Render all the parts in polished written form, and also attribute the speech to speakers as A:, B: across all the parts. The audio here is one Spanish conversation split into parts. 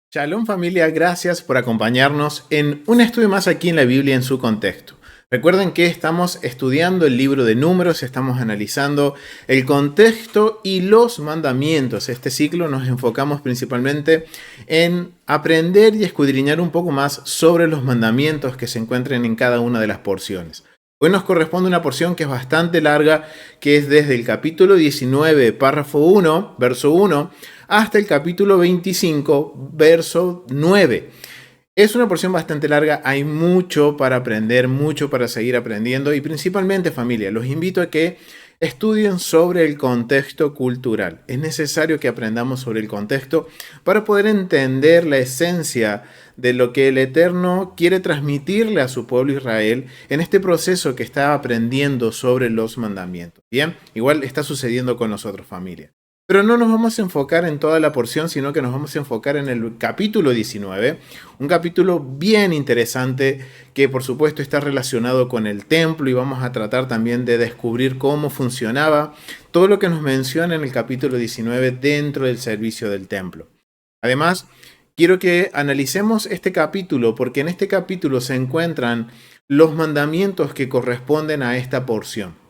A: Shalom familia, gracias por acompañarnos en un estudio más aquí en la Biblia en su contexto. Recuerden que estamos estudiando el libro de Números, estamos analizando el contexto y los mandamientos. Este ciclo nos enfocamos principalmente en aprender y escudriñar un poco más sobre los mandamientos que se encuentran en cada una de las porciones. Hoy nos corresponde una porción que es bastante larga, que es desde el capítulo 19, párrafo 1, verso 1, hasta el capítulo 25, verso 9. Es una porción bastante larga, hay mucho para aprender, mucho para seguir aprendiendo y principalmente familia, los invito a que estudien sobre el contexto cultural. Es necesario que aprendamos sobre el contexto para poder entender la esencia de lo que el Eterno quiere transmitirle a su pueblo Israel en este proceso que está aprendiendo sobre los mandamientos. Bien, igual está sucediendo con nosotros familia. Pero no nos vamos a enfocar en toda la porción, sino que nos vamos a enfocar en el capítulo 19, un capítulo bien interesante que por supuesto está relacionado con el templo y vamos a tratar también de descubrir cómo funcionaba todo lo que nos menciona en el capítulo 19 dentro del servicio del templo. Además, quiero que analicemos este capítulo porque en este capítulo se encuentran los mandamientos que corresponden a esta porción.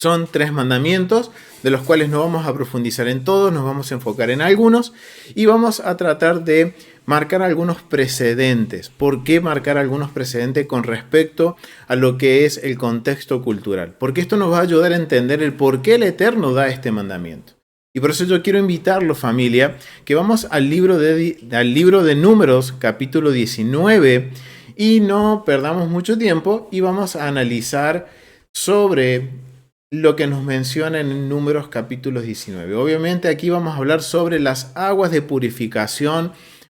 A: Son 3 mandamientos, de los cuales no vamos a profundizar en todos, nos vamos a enfocar en algunos y vamos a tratar de marcar algunos precedentes. ¿Por qué marcar algunos precedentes con respecto a lo que es el contexto cultural? Porque esto nos va a ayudar a entender el por qué el Eterno da este mandamiento. Y por eso yo quiero invitarlos, familia, que vamos al libro de Números, capítulo 19, y no perdamos mucho tiempo y vamos a analizar sobre lo que nos menciona en Números capítulo 19. Obviamente aquí vamos a hablar sobre las aguas de purificación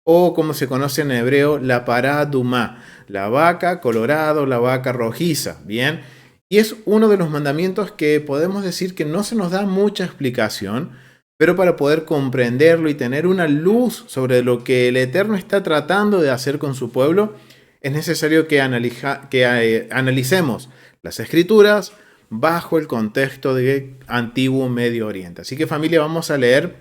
A: o como se conoce en hebreo, la pará dumá, la vaca colorada, la vaca rojiza, ¿bien? Y es uno de los mandamientos que podemos decir que no se nos da mucha explicación, pero para poder comprenderlo y tener una luz sobre lo que el Eterno está tratando de hacer con su pueblo, es necesario que analicemos las Escrituras bajo el contexto de Antiguo Medio Oriente. Así que familia, vamos a leer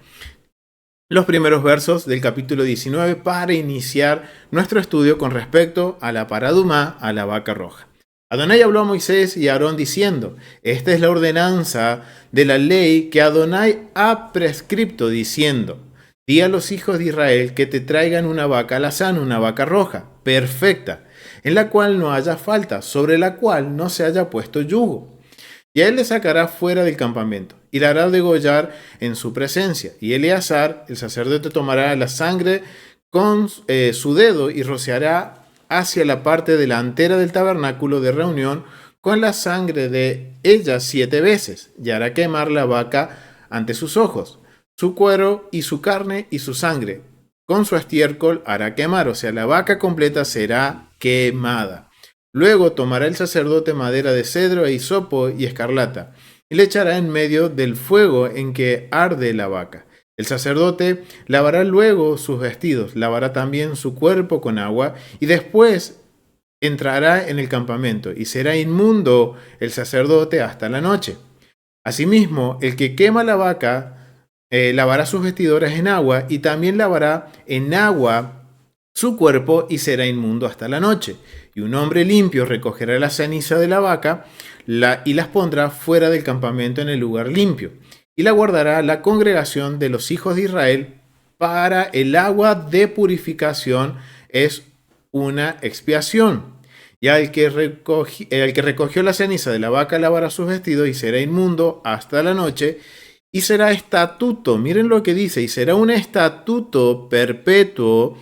A: los primeros versos del capítulo 19 para iniciar nuestro estudio con respecto a la pará dumá, a la vaca roja. Adonai habló a Moisés y a Aarón diciendo: esta es la ordenanza de la ley que Adonai ha prescripto diciendo: di a los hijos de Israel que te traigan una vaca alazán, una vaca roja, perfecta, en la cual no haya falta, sobre la cual no se haya puesto yugo. Y a él le sacará fuera del campamento, y la hará degollar en su presencia. Y Eleazar, el sacerdote, tomará la sangre con su dedo y rociará hacia la parte delantera del tabernáculo de reunión con la sangre de ella 7 veces, y hará quemar la vaca ante sus ojos, su cuero y su carne y su sangre. Con su estiércol hará quemar, o sea, la vaca completa será quemada. Luego tomará el sacerdote madera de cedro e hisopo y escarlata, y le echará en medio del fuego en que arde la vaca. El sacerdote lavará luego sus vestidos, lavará también su cuerpo con agua, y después entrará en el campamento, y será inmundo el sacerdote hasta la noche. Asimismo, el que quema la vaca lavará sus vestiduras en agua, y también lavará en agua su cuerpo, y será inmundo hasta la noche. Y un hombre limpio recogerá la ceniza de la vaca y las pondrá fuera del campamento en el lugar limpio, y la guardará la congregación de los hijos de Israel para el agua de purificación, es una expiación. Y el que recogió la ceniza de la vaca lavará sus vestidos y será inmundo hasta la noche, y será estatuto, miren lo que dice, y será un estatuto perpetuo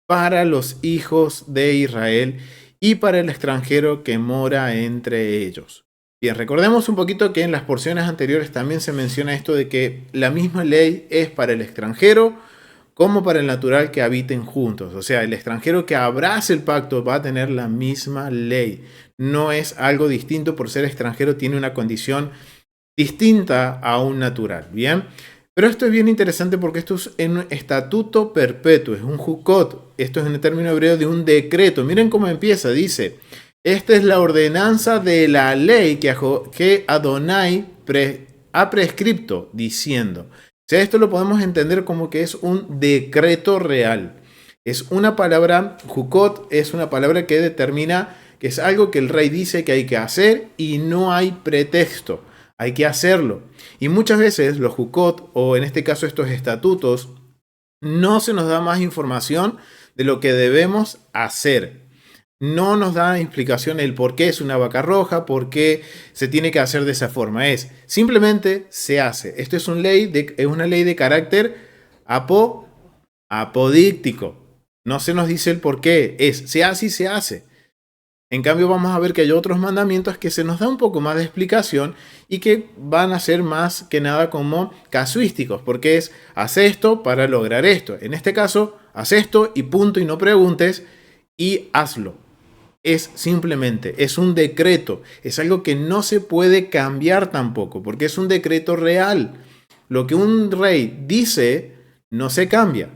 A: para los hijos de Israel y para el extranjero que mora entre ellos. Bien, recordemos un poquito que en las porciones anteriores también se menciona esto de que la misma ley es para el extranjero como para el natural que habiten juntos. O sea, el extranjero que abrace el pacto va a tener la misma ley. No es algo distinto por ser extranjero, tiene una condición distinta a un natural. Bien, Pero esto es bien interesante porque esto es un estatuto perpetuo, es un jukot. Esto es en el término hebreo de un decreto. Miren cómo empieza, dice, esta es la ordenanza de la ley que Adonai ha prescripto, diciendo. O sea, esto lo podemos entender como que es un decreto real. Es una palabra, jukot es una palabra que determina que es algo que el rey dice que hay que hacer y no hay pretexto. Hay que hacerlo. Y muchas veces los jukot, o en este caso estos estatutos, no se nos da más información de lo que debemos hacer. No nos da explicación el por qué es una vaca roja, por qué se tiene que hacer de esa forma. Es simplemente se hace. Esto es una ley de carácter apodíctico. No se nos dice el por qué. Se hace y se hace. En cambio, vamos a ver que hay otros mandamientos que se nos da un poco más de explicación y que van a ser más que nada como casuísticos, porque es, haz esto para lograr esto. En este caso, haz esto y punto y no preguntes y hazlo. Es simplemente, es un decreto, es algo que no se puede cambiar tampoco, porque es un decreto real. Lo que un rey dice no se cambia.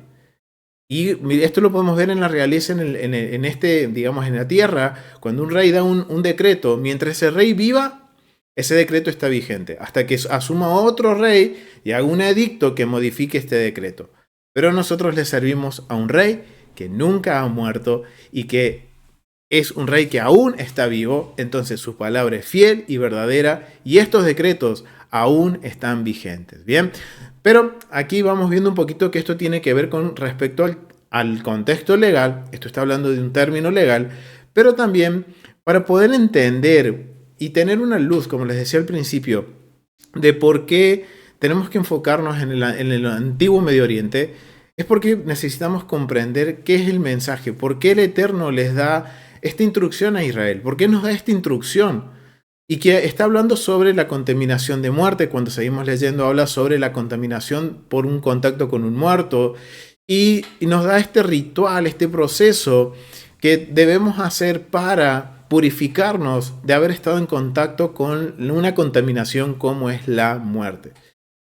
A: Y esto lo podemos ver en la realeza, digamos, en la tierra, cuando un rey da un decreto, mientras ese rey viva, ese decreto está vigente, hasta que asuma otro rey y haga un edicto que modifique este decreto. Pero nosotros le servimos a un rey que nunca ha muerto y que es un rey que aún está vivo, entonces su palabra es fiel y verdadera y estos decretos aún están vigentes. Bien, pero aquí vamos viendo un poquito que esto tiene que ver con respecto al contexto legal. Esto está hablando de un término legal, pero también para poder entender y tener una luz, como les decía al principio, de por qué tenemos que enfocarnos en el antiguo Medio Oriente, es porque necesitamos comprender qué es el mensaje, por qué el Eterno les da esta instrucción a Israel, por qué nos da esta instrucción. Y que está hablando sobre la contaminación de muerte. Cuando seguimos leyendo, habla sobre la contaminación por un contacto con un muerto. Y nos da este ritual, este proceso que debemos hacer para purificarnos de haber estado en contacto con una contaminación como es la muerte.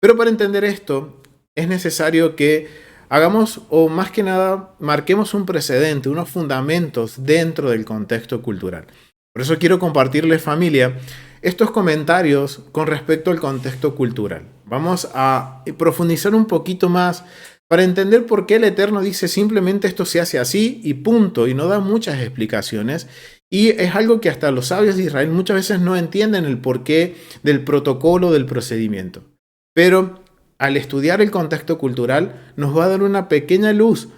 A: Pero para entender esto, es necesario que hagamos, o más que nada, marquemos un precedente, unos fundamentos dentro del contexto cultural. Por eso quiero compartirles, familia, estos comentarios con respecto al contexto cultural. Vamos a profundizar un poquito más para entender por qué el Eterno dice simplemente esto se hace así y punto, y no da muchas explicaciones. Y es algo que hasta los sabios de Israel muchas veces no entienden el porqué del protocolo, del procedimiento. Pero al estudiar el contexto cultural nos va a dar una pequeña luz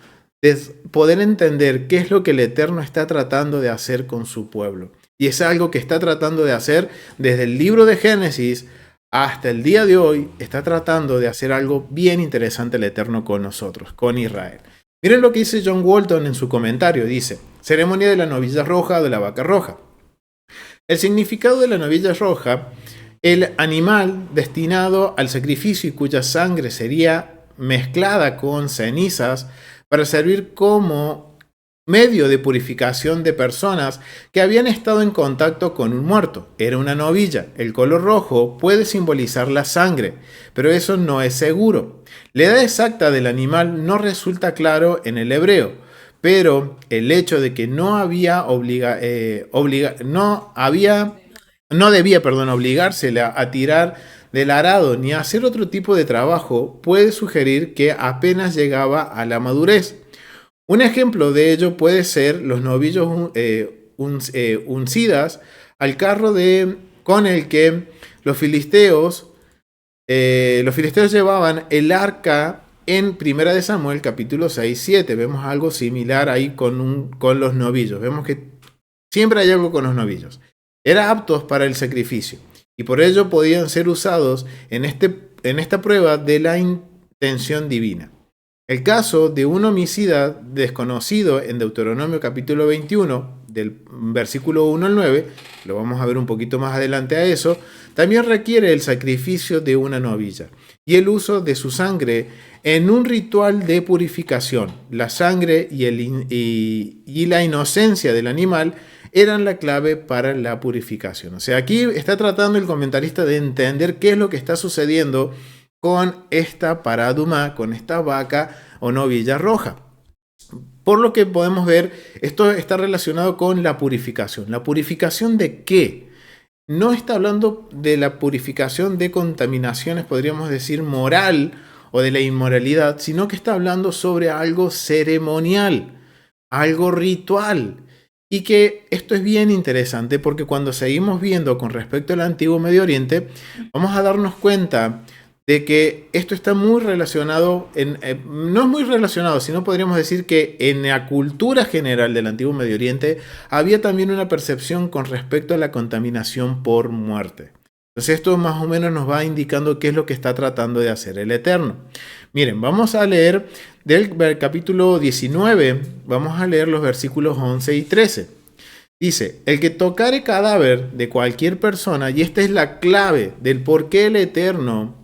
A: de poder entender qué es lo que el Eterno está tratando de hacer con su pueblo. Y es algo que está tratando de hacer desde el libro de Génesis hasta el día de hoy. Está tratando de hacer algo bien interesante el Eterno con nosotros, con Israel. Miren lo que dice John Walton en su comentario. Dice, ceremonia de la novilla roja o de la vaca roja. El significado de la novilla roja, el animal destinado al sacrificio y cuya sangre sería mezclada con cenizas para servir como medio de purificación de personas que habían estado en contacto con un muerto. Era una novilla. El color rojo puede simbolizar la sangre, pero eso no es seguro. La edad exacta del animal no resulta claro en el hebreo, pero el hecho de que no debía obligársele a tirar del arado ni a hacer otro tipo de trabajo puede sugerir que apenas llegaba a la madurez. Un ejemplo de ello puede ser los novillos uncidas al carro con el que los filisteos llevaban el arca en 1 de Samuel capítulo 6-7. Vemos algo similar ahí con los novillos. Vemos que siempre hay algo con los novillos. Eran aptos para el sacrificio y por ello podían ser usados en esta prueba de la intención divina. El caso de un homicida desconocido en Deuteronomio capítulo 21, del versículo 1 al 9, lo vamos a ver un poquito más adelante a eso, también requiere el sacrificio de una novilla y el uso de su sangre en un ritual de purificación. La sangre y la inocencia del animal eran la clave para la purificación. O sea, aquí está tratando el comentarista de entender qué es lo que está sucediendo con esta paraduma, con esta vaca o novilla roja. Por lo que podemos ver, esto está relacionado con la purificación. ¿La purificación de qué? No está hablando de la purificación de contaminaciones, podríamos decir, moral o de la inmoralidad, sino que está hablando sobre algo ceremonial, algo ritual. Y que esto es bien interesante porque cuando seguimos viendo con respecto al antiguo Medio Oriente, vamos a darnos cuenta de que esto está muy relacionado, no es muy relacionado, sino podríamos decir que en la cultura general del antiguo Medio Oriente había también una percepción con respecto a la contaminación por muerte. Entonces esto más o menos nos va indicando qué es lo que está tratando de hacer el Eterno. Miren, vamos a leer del capítulo 19, vamos a leer los versículos 11 y 13. Dice, el que tocare cadáver de cualquier persona, y esta es la clave del por qué el Eterno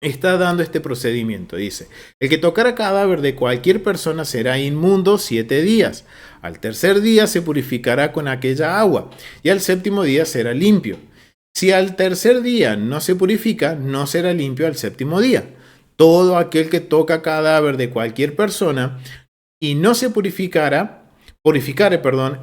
A: está dando este procedimiento. Dice, el que tocara cadáver de cualquier persona será inmundo 7 días. Al tercer día se purificará con aquella agua, y al séptimo día será limpio. Si al tercer día no se purifica, no será limpio al séptimo día. Todo aquel que toca cadáver de cualquier persona y no se purificare,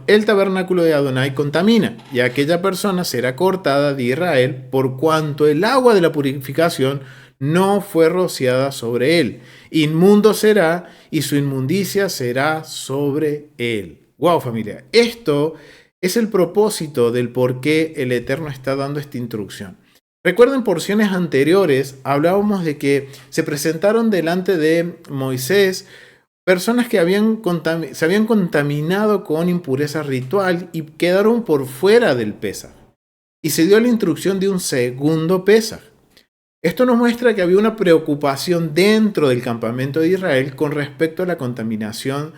A: el tabernáculo de Adonai contamina, y aquella persona será cortada de Israel por cuanto el agua de la purificación no fue rociada sobre él. Inmundo será y su inmundicia será sobre él. Wow, familia, esto es el propósito del por qué el Eterno está dando esta instrucción. Recuerden, porciones anteriores hablábamos de que se presentaron delante de Moisés personas que se habían contaminado con impureza ritual y quedaron por fuera del Pesaj. Y se dio la instrucción de un segundo Pesaj. Esto nos muestra que había una preocupación dentro del campamento de Israel con respecto a la contaminación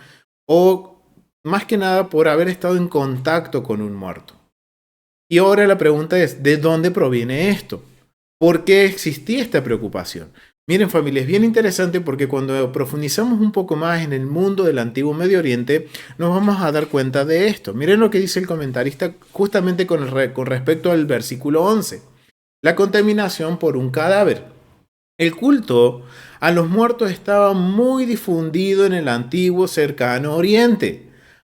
A: o más que nada por haber estado en contacto con un muerto. Y ahora la pregunta es, ¿de dónde proviene esto? ¿Por qué existía esta preocupación? Miren, familia, es bien interesante porque cuando profundizamos un poco más en el mundo del antiguo Medio Oriente, nos vamos a dar cuenta de esto. Miren lo que dice el comentarista justamente con respecto al versículo 11. La contaminación por un cadáver. El culto a los muertos estaba muy difundido en el antiguo cercano Oriente.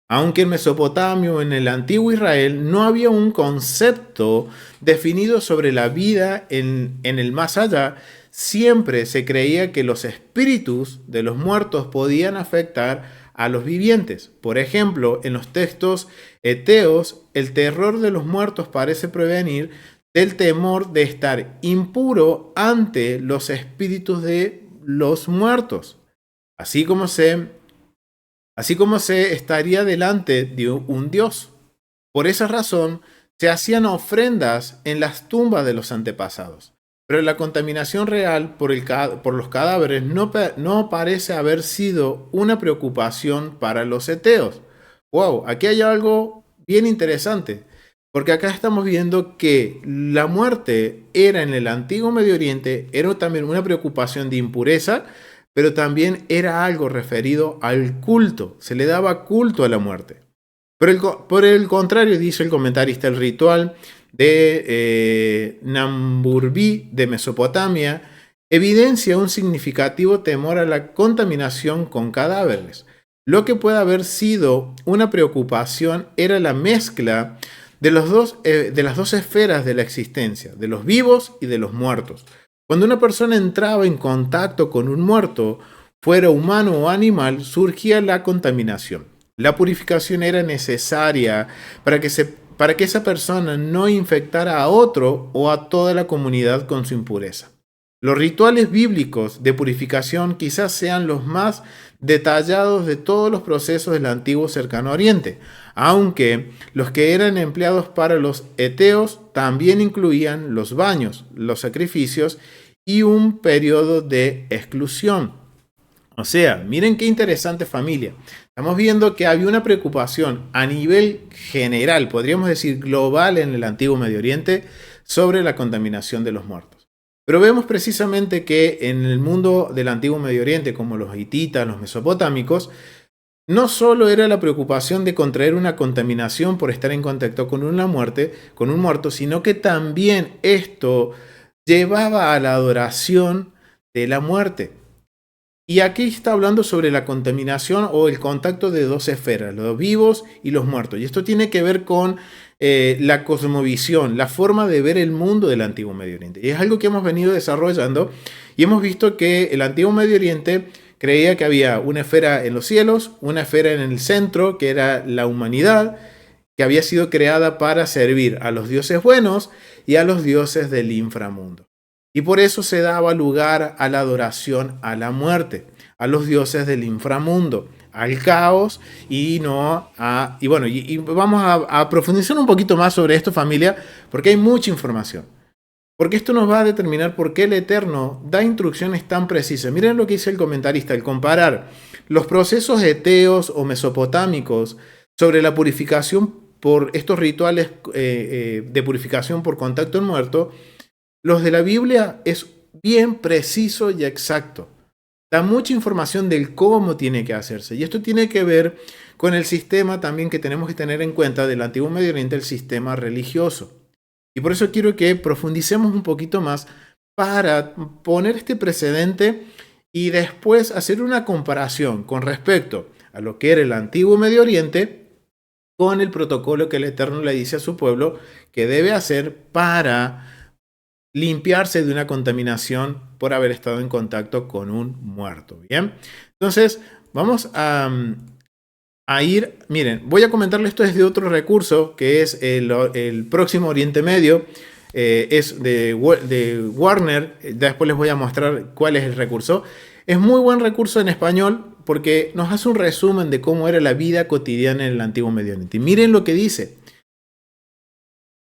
A: Aunque en Mesopotamia o en el antiguo Israel no había un concepto definido sobre la vida en el más allá, siempre se creía que los espíritus de los muertos podían afectar a los vivientes. Por ejemplo, en los textos heteos, el terror de los muertos parece provenir del temor de estar impuro ante los espíritus de los muertos, así como se estaría delante de un dios. Por esa razón, se hacían ofrendas en las tumbas de los antepasados. Pero la contaminación real por los cadáveres no parece haber sido una preocupación para los heteos. Wow, aquí hay algo bien interesante. Porque acá estamos viendo que la muerte era en el antiguo Medio Oriente, era también una preocupación de impureza, pero también era algo referido al culto. Se le daba culto a la muerte. Por el contrario, dice el comentarista, el ritual de Namburbi de Mesopotamia evidencia un significativo temor a la contaminación con cadáveres. Lo que puede haber sido una preocupación era la mezcla de las dos esferas de la existencia, de los vivos y de los muertos. Cuando una persona entraba en contacto con un muerto, fuera humano o animal, surgía la contaminación. La purificación era necesaria para que esa persona no infectara a otro o a toda la comunidad con su impureza. Los rituales bíblicos de purificación quizás sean los más detallados de todos los procesos del antiguo cercano Oriente, aunque los que eran empleados para los heteos también incluían los baños, los sacrificios y un periodo de exclusión. O sea, miren qué interesante, familia. Estamos viendo que había una preocupación a nivel general, podríamos decir global, en el antiguo Medio Oriente sobre la contaminación de los muertos. Pero vemos precisamente que en el mundo del antiguo Medio Oriente, como los hititas, los mesopotámicos, no solo era la preocupación de contraer una contaminación por estar en contacto con un muerto, sino que también esto llevaba a la adoración de la muerte. Y aquí está hablando sobre la contaminación o el contacto de dos esferas, los vivos y los muertos. Y esto tiene que ver con la cosmovisión, la forma de ver el mundo del Antiguo Medio Oriente. Y es algo que hemos venido desarrollando y hemos visto que el Antiguo Medio Oriente creía que había una esfera en los cielos, una esfera en el centro, que era la humanidad, que había sido creada para servir a los dioses buenos y a los dioses del inframundo. Y por eso se daba lugar a la adoración a la muerte, a los dioses del inframundo, al caos y no a... Y bueno, y vamos a profundizar un poquito más sobre esto, familia, porque hay mucha información. Porque esto nos va a determinar por qué el Eterno da instrucciones tan precisas. Miren lo que dice el comentarista, al comparar los procesos eteos o mesopotámicos sobre la purificación por estos rituales de purificación por contacto en muerto. Los de la Biblia es bien preciso y exacto. Da mucha información del cómo tiene que hacerse. Y esto tiene que ver con el sistema también que tenemos que tener en cuenta del Antiguo Medio Oriente, el sistema religioso. Y por eso quiero que profundicemos un poquito más para poner este precedente y después hacer una comparación con respecto a lo que era el Antiguo Medio Oriente con el protocolo que el Eterno le dice a su pueblo que debe hacer para limpiarse de una contaminación por haber estado en contacto con un muerto. Bien, entonces vamos a ir, miren, voy a comentarles esto desde otro recurso que es el próximo Oriente Medio, es de Warner, después les voy a mostrar cuál es el recurso. Es muy buen recurso en español porque nos hace un resumen de cómo era la vida cotidiana en el Antiguo Medio Oriente. Y miren lo que dice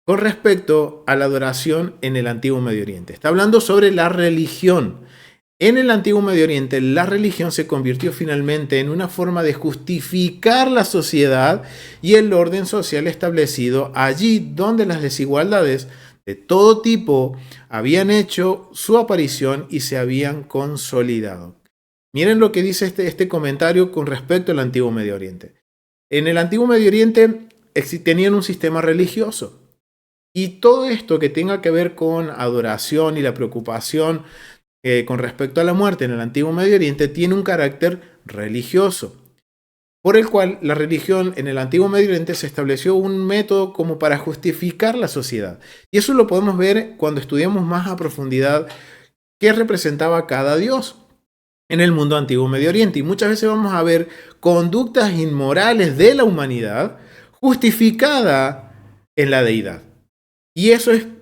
A: con respecto a la adoración en el Antiguo Medio Oriente. Está hablando sobre la religión. En el Antiguo Medio Oriente, la religión se convirtió finalmente en una forma de justificar la sociedad y el orden social establecido allí donde las desigualdades de todo tipo habían hecho su aparición y se habían consolidado. Miren lo que dice este comentario con respecto al Antiguo Medio Oriente. En el Antiguo Medio Oriente tenían un sistema religioso. Y todo esto que tenga que ver con adoración y la preocupación con respecto a la muerte en el Antiguo Medio Oriente tiene un carácter religioso, por el cual la religión en el Antiguo Medio Oriente se estableció un método como para justificar la sociedad. Y eso lo podemos ver cuando estudiamos más a profundidad qué representaba cada dios en el mundo Antiguo Medio Oriente. Y muchas veces vamos a ver conductas inmorales de la humanidad justificada en la deidad. Y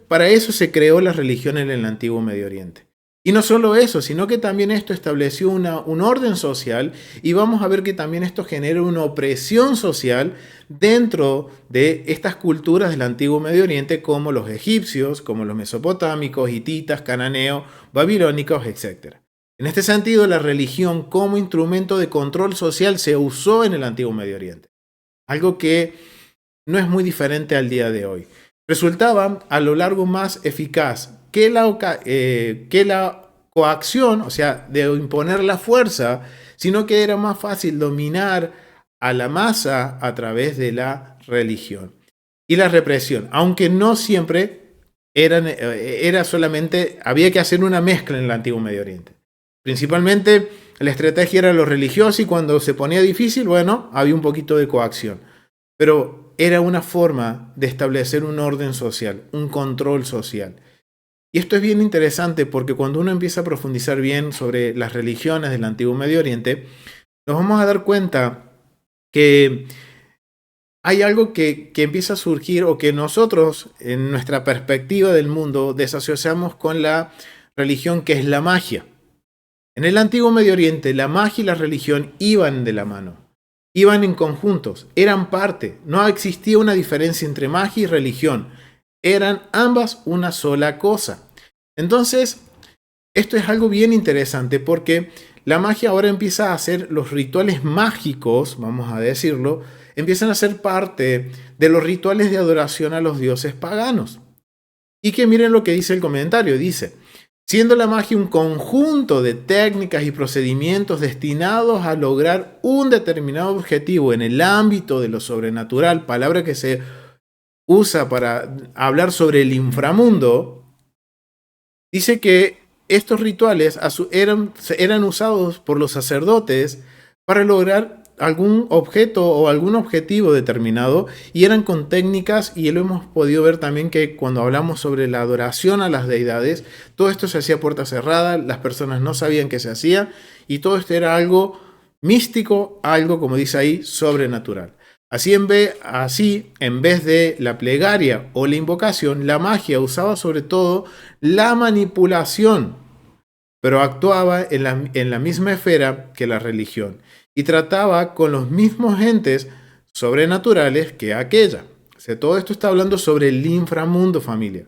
A: para eso se creó la religión en el Antiguo Medio Oriente. Y no solo eso, sino que también esto estableció un orden social y vamos a ver que también esto genera una opresión social dentro de estas culturas del Antiguo Medio Oriente como los egipcios, como los mesopotámicos, hititas, cananeos, babilónicos, etc. En este sentido, la religión como instrumento de control social se usó en el Antiguo Medio Oriente. Algo que no es muy diferente al día de hoy. Resultaba a lo largo más eficaz que la coacción, o sea, de imponer la fuerza, sino que era más fácil dominar a la masa a través de la religión. Y la represión, aunque no siempre era solamente, había que hacer una mezcla en el Antiguo Medio Oriente. Principalmente la estrategia era lo religioso y cuando se ponía difícil, bueno, había un poquito de coacción. Pero era una forma de establecer un orden social, un control social. Y esto es bien interesante porque cuando uno empieza a profundizar bien sobre las religiones del Antiguo Medio Oriente, nos vamos a dar cuenta que hay algo que empieza a surgir o que nosotros, en nuestra perspectiva del mundo, desasociamos con la religión que es la magia. En el Antiguo Medio Oriente, la magia y la religión iban de la mano. Iban en conjuntos, eran parte, no existía una diferencia entre magia y religión, eran ambas una sola cosa. Entonces, esto es algo bien interesante porque la magia ahora empieza a hacer los rituales mágicos, vamos a decirlo, empiezan a ser parte de los rituales de adoración a los dioses paganos. Y que miren lo que dice el comentario, dice: siendo la magia un conjunto de técnicas y procedimientos destinados a lograr un determinado objetivo en el ámbito de lo sobrenatural, palabra que se usa para hablar sobre el inframundo, dice que estos rituales eran usados por los sacerdotes para lograr algún objeto o algún objetivo determinado, y eran con técnicas, y lo hemos podido ver también que cuando hablamos sobre la adoración a las deidades, todo esto se hacía a puerta cerrada, las personas no sabían qué se hacía, y todo esto era algo místico, algo, como dice ahí, sobrenatural. Así, en vez de la plegaria o la invocación, la magia usaba sobre todo la manipulación, pero actuaba en la misma esfera que la religión y trataba con los mismos entes sobrenaturales que aquella. O sea, todo esto está hablando sobre el inframundo, familia.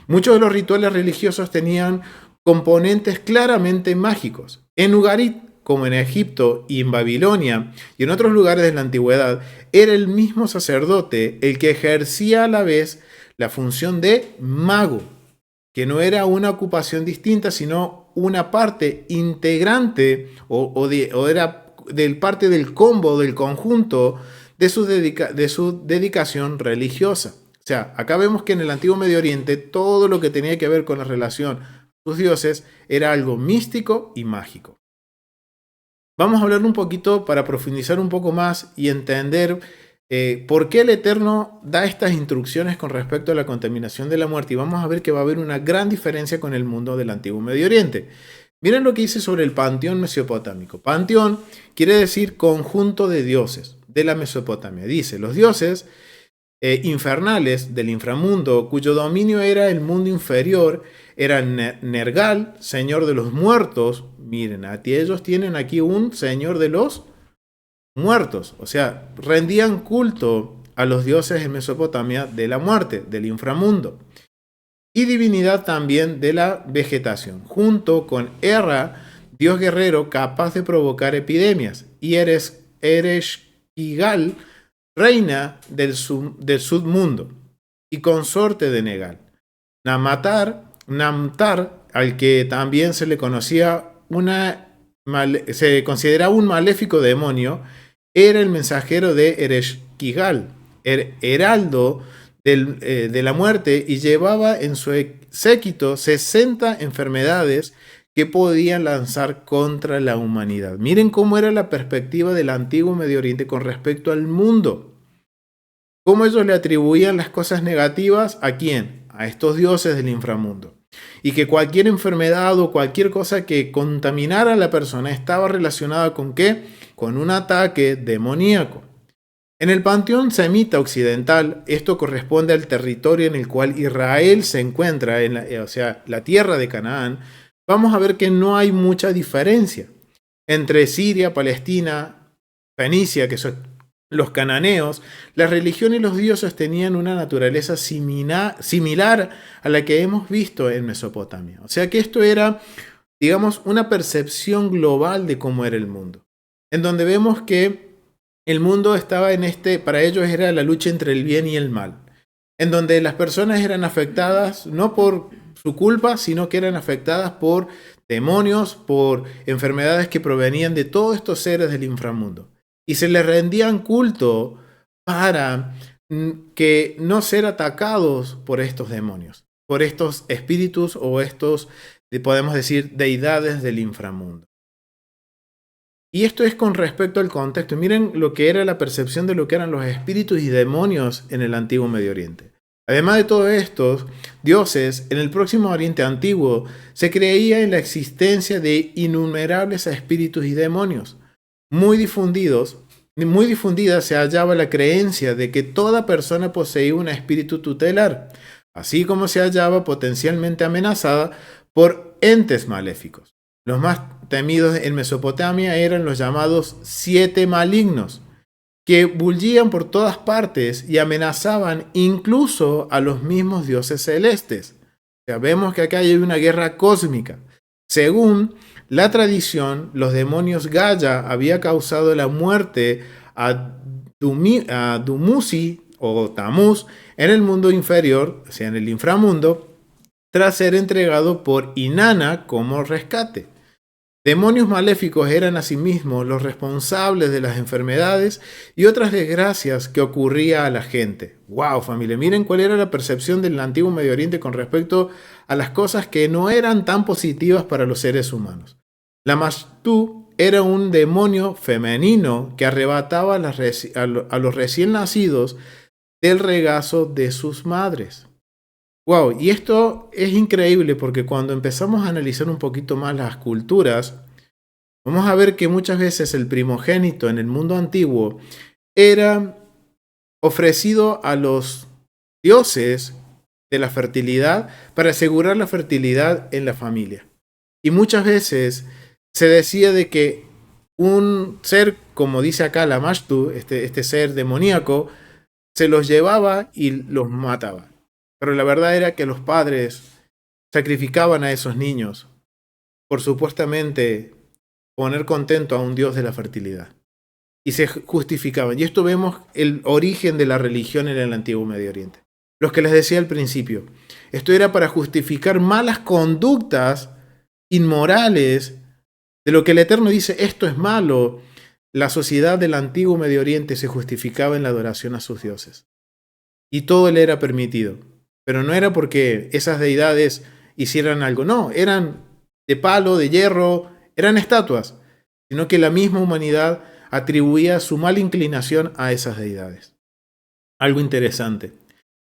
A: Muchos de los rituales religiosos tenían componentes claramente mágicos. En Ugarit, como en Egipto y en Babilonia y en otros lugares de la antigüedad, era el mismo sacerdote el que ejercía a la vez la función de mago, que no era una ocupación distinta, sino una parte integrante o era parte del combo, del conjunto de su dedicación religiosa. O sea, acá vemos que en el antiguo Medio Oriente todo lo que tenía que ver con la relación a sus dioses era algo místico y mágico. Vamos a hablar un poquito para profundizar un poco más y entender por qué el Eterno da estas instrucciones con respecto a la contaminación de la muerte. Y vamos a ver que va a haber una gran diferencia con el mundo del antiguo Medio Oriente. Miren lo que dice sobre el panteón mesopotámico. Panteón quiere decir conjunto de dioses de la Mesopotamia. Dice, los dioses infernales del inframundo, cuyo dominio era el mundo inferior, eran Nergal, señor de los muertos. Miren, ellos tienen aquí un señor de los muertos. O sea, rendían culto a los dioses en Mesopotamia de la muerte, del inframundo. Y divinidad también de la vegetación, junto con Erra, dios guerrero capaz de provocar epidemias, y Ereshkigal, reina del submundo y consorte de Negal. Namtar, al que también se le conocía se consideraba un maléfico demonio, era el mensajero de Ereshkigal, heraldo de la muerte, y llevaba en su séquito 60 enfermedades que podían lanzar contra la humanidad. Miren cómo era la perspectiva del antiguo Medio Oriente con respecto al mundo. Cómo ellos le atribuían las cosas negativas ¿a quién? A estos dioses del inframundo. Y que cualquier enfermedad o cualquier cosa que contaminara a la persona estaba relacionada ¿con qué? Con un ataque demoníaco. En el panteón semita occidental, esto corresponde al territorio en el cual Israel se encuentra, o sea, la tierra de Canaán. Vamos a ver que no hay mucha diferencia entre Siria, Palestina, Fenicia, que son los cananeos. La religión y los dioses tenían una naturaleza similar a la que hemos visto en Mesopotamia. O sea que esto era, digamos, una percepción global de cómo era el mundo, en donde vemos que el mundo estaba para ellos era la lucha entre el bien y el mal, en donde las personas eran afectadas no por su culpa, sino que eran afectadas por demonios, por enfermedades que provenían de todos estos seres del inframundo. Y se les rendían culto para que no ser atacados por estos demonios, por estos espíritus o estos, podemos decir, deidades del inframundo. Y esto es con respecto al contexto. Miren lo que era la percepción de lo que eran los espíritus y demonios en el antiguo Medio Oriente. Además de todos estos dioses, en el próximo Oriente antiguo se creía en la existencia de innumerables espíritus y demonios. Muy difundida se hallaba la creencia de que toda persona poseía un espíritu tutelar, así como se hallaba potencialmente amenazada por entes maléficos. Los más temidos en Mesopotamia eran los llamados 7 malignos, que bullían por todas partes y amenazaban incluso a los mismos dioses celestes. Ya vemos que acá hay una guerra cósmica. Según la tradición, los demonios Gaia había causado la muerte a Dumuzi o Tamuz en el mundo inferior, o sea, en el inframundo, tras ser entregado por Inanna como rescate. Demonios maléficos eran asimismo los responsables de las enfermedades y otras desgracias que ocurría a la gente. ¡Wow, familia! Miren cuál era la percepción del antiguo Medio Oriente con respecto a las cosas que no eran tan positivas para los seres humanos. La Mashtu era un demonio femenino que arrebataba a los recién nacidos del regazo de sus madres. Wow, y esto es increíble porque cuando empezamos a analizar un poquito más las culturas, vamos a ver que muchas veces el primogénito en el mundo antiguo era ofrecido a los dioses de la fertilidad para asegurar la fertilidad en la familia. Y muchas veces se decía de que un ser, como dice acá la Mashtu, este ser demoníaco, se los llevaba y los mataba. Pero la verdad era que los padres sacrificaban a esos niños por supuestamente poner contento a un dios de la fertilidad. Y se justificaban. Y esto vemos el origen de la religión en el antiguo Medio Oriente. Los que les decía al principio. Esto era para justificar malas conductas inmorales, de lo que el Eterno dice, esto es malo. La sociedad del antiguo Medio Oriente se justificaba en la adoración a sus dioses. Y todo le era permitido. Pero no era porque esas deidades hicieran algo, no, eran de palo, de hierro, eran estatuas, sino que la misma humanidad atribuía su mala inclinación a esas deidades. Algo interesante.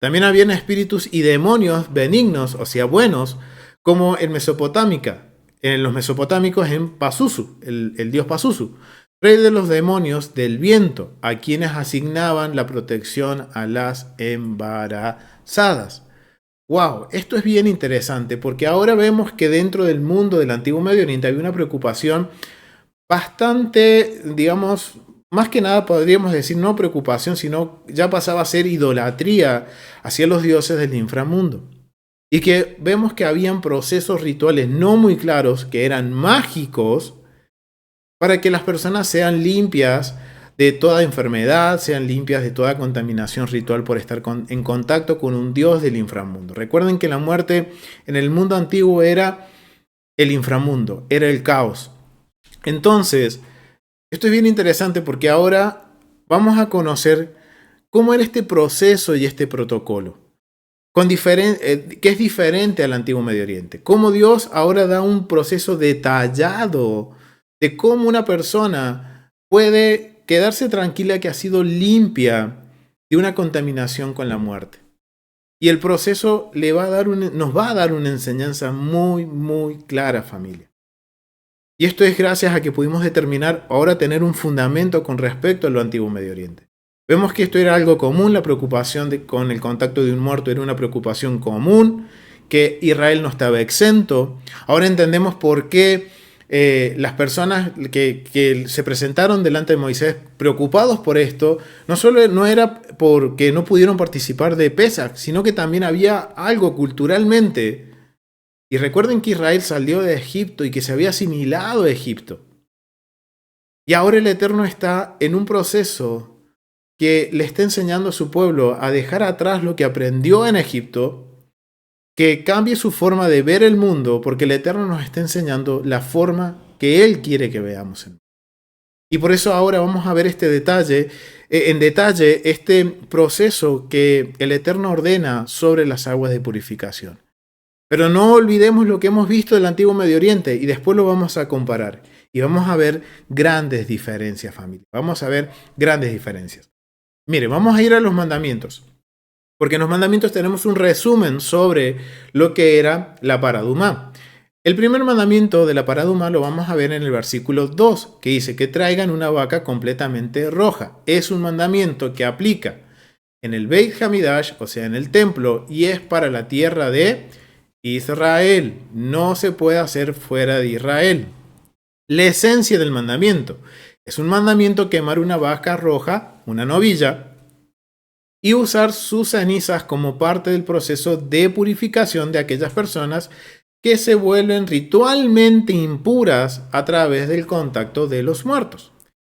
A: También habían espíritus y demonios benignos, o sea, buenos, como en Mesopotámica, en los mesopotámicos en Pazuzu, el dios Pazuzu, rey de los demonios del viento, a quienes asignaban la protección a las embarazadas. Wow, esto es bien interesante porque ahora vemos que dentro del mundo del antiguo Medio Oriente había una preocupación bastante, digamos, más que nada podríamos decir no preocupación, sino ya pasaba a ser idolatría hacia los dioses del inframundo. Y que vemos que habían procesos rituales no muy claros, que eran mágicos, para que las personas sean limpias de toda enfermedad, sean limpias de toda contaminación ritual por estar en contacto con un dios del inframundo. Recuerden que la muerte en el mundo antiguo era el inframundo, era el caos. Entonces, esto es bien interesante porque ahora vamos a conocer cómo era este proceso y este protocolo, que es diferente al antiguo Medio Oriente. Cómo Dios ahora da un proceso detallado de cómo una persona puede quedarse tranquila que ha sido limpia de una contaminación con la muerte. Y el proceso nos va a dar una enseñanza muy, muy clara, familia. Y esto es gracias a que pudimos determinar ahora tener un fundamento con respecto a lo antiguo Medio Oriente. Vemos que esto era algo común, la preocupación con el contacto de un muerto era una preocupación común, que Israel no estaba exento. Ahora entendemos por qué las personas que se presentaron delante de Moisés preocupados por esto, no solo no era porque no pudieron participar de Pesach, sino que también había algo culturalmente. Y recuerden que Israel salió de Egipto y que se había asimilado a Egipto. Y ahora el Eterno está en un proceso que le está enseñando a su pueblo a dejar atrás lo que aprendió en Egipto, que cambie su forma de ver el mundo, porque el Eterno nos está enseñando la forma que Él quiere que veamos. Y por eso ahora vamos a ver en detalle este proceso que el Eterno ordena sobre las aguas de purificación. Pero no olvidemos lo que hemos visto del antiguo Medio Oriente y después lo vamos a comparar. Y vamos a ver grandes diferencias, familia. Vamos a ver grandes diferencias. Mire, vamos a ir a los mandamientos. Porque en los mandamientos tenemos un resumen sobre lo que era la paradumá. El primer mandamiento de la paradumá lo vamos a ver en el versículo 2, que dice que traigan una vaca completamente roja. Es un mandamiento que aplica en el Beit Hamidash, o sea, en el templo, y es para la tierra de Israel. No se puede hacer fuera de Israel. La esencia del mandamiento. Es un mandamiento quemar una vaca roja, una novilla, y usar sus cenizas como parte del proceso de purificación de aquellas personas que se vuelven ritualmente impuras a través del contacto de los muertos.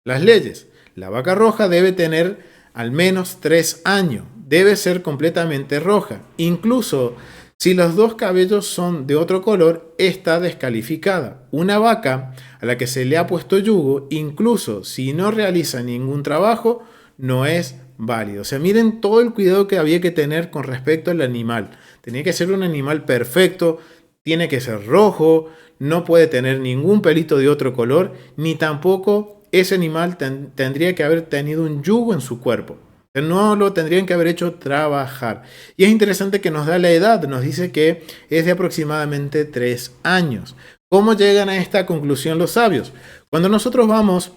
A: Las leyes. La vaca roja debe tener al menos 3 años. Debe ser completamente roja. Incluso Si los dos cabellos son de otro color, está descalificada. Una vaca a la que se le ha puesto yugo, incluso si no realiza ningún trabajo, no es válido. O sea, miren todo el cuidado que había que tener con respecto al animal. Tenía que ser un animal perfecto, tiene que ser rojo, no puede tener ningún pelito de otro color, ni tampoco ese animal tendría que haber tenido un yugo en su cuerpo. No lo tendrían que haber hecho trabajar. Y es interesante que nos da la edad, nos dice que es de aproximadamente 3 años. ¿Cómo llegan a esta conclusión los sabios? Cuando nosotros vamos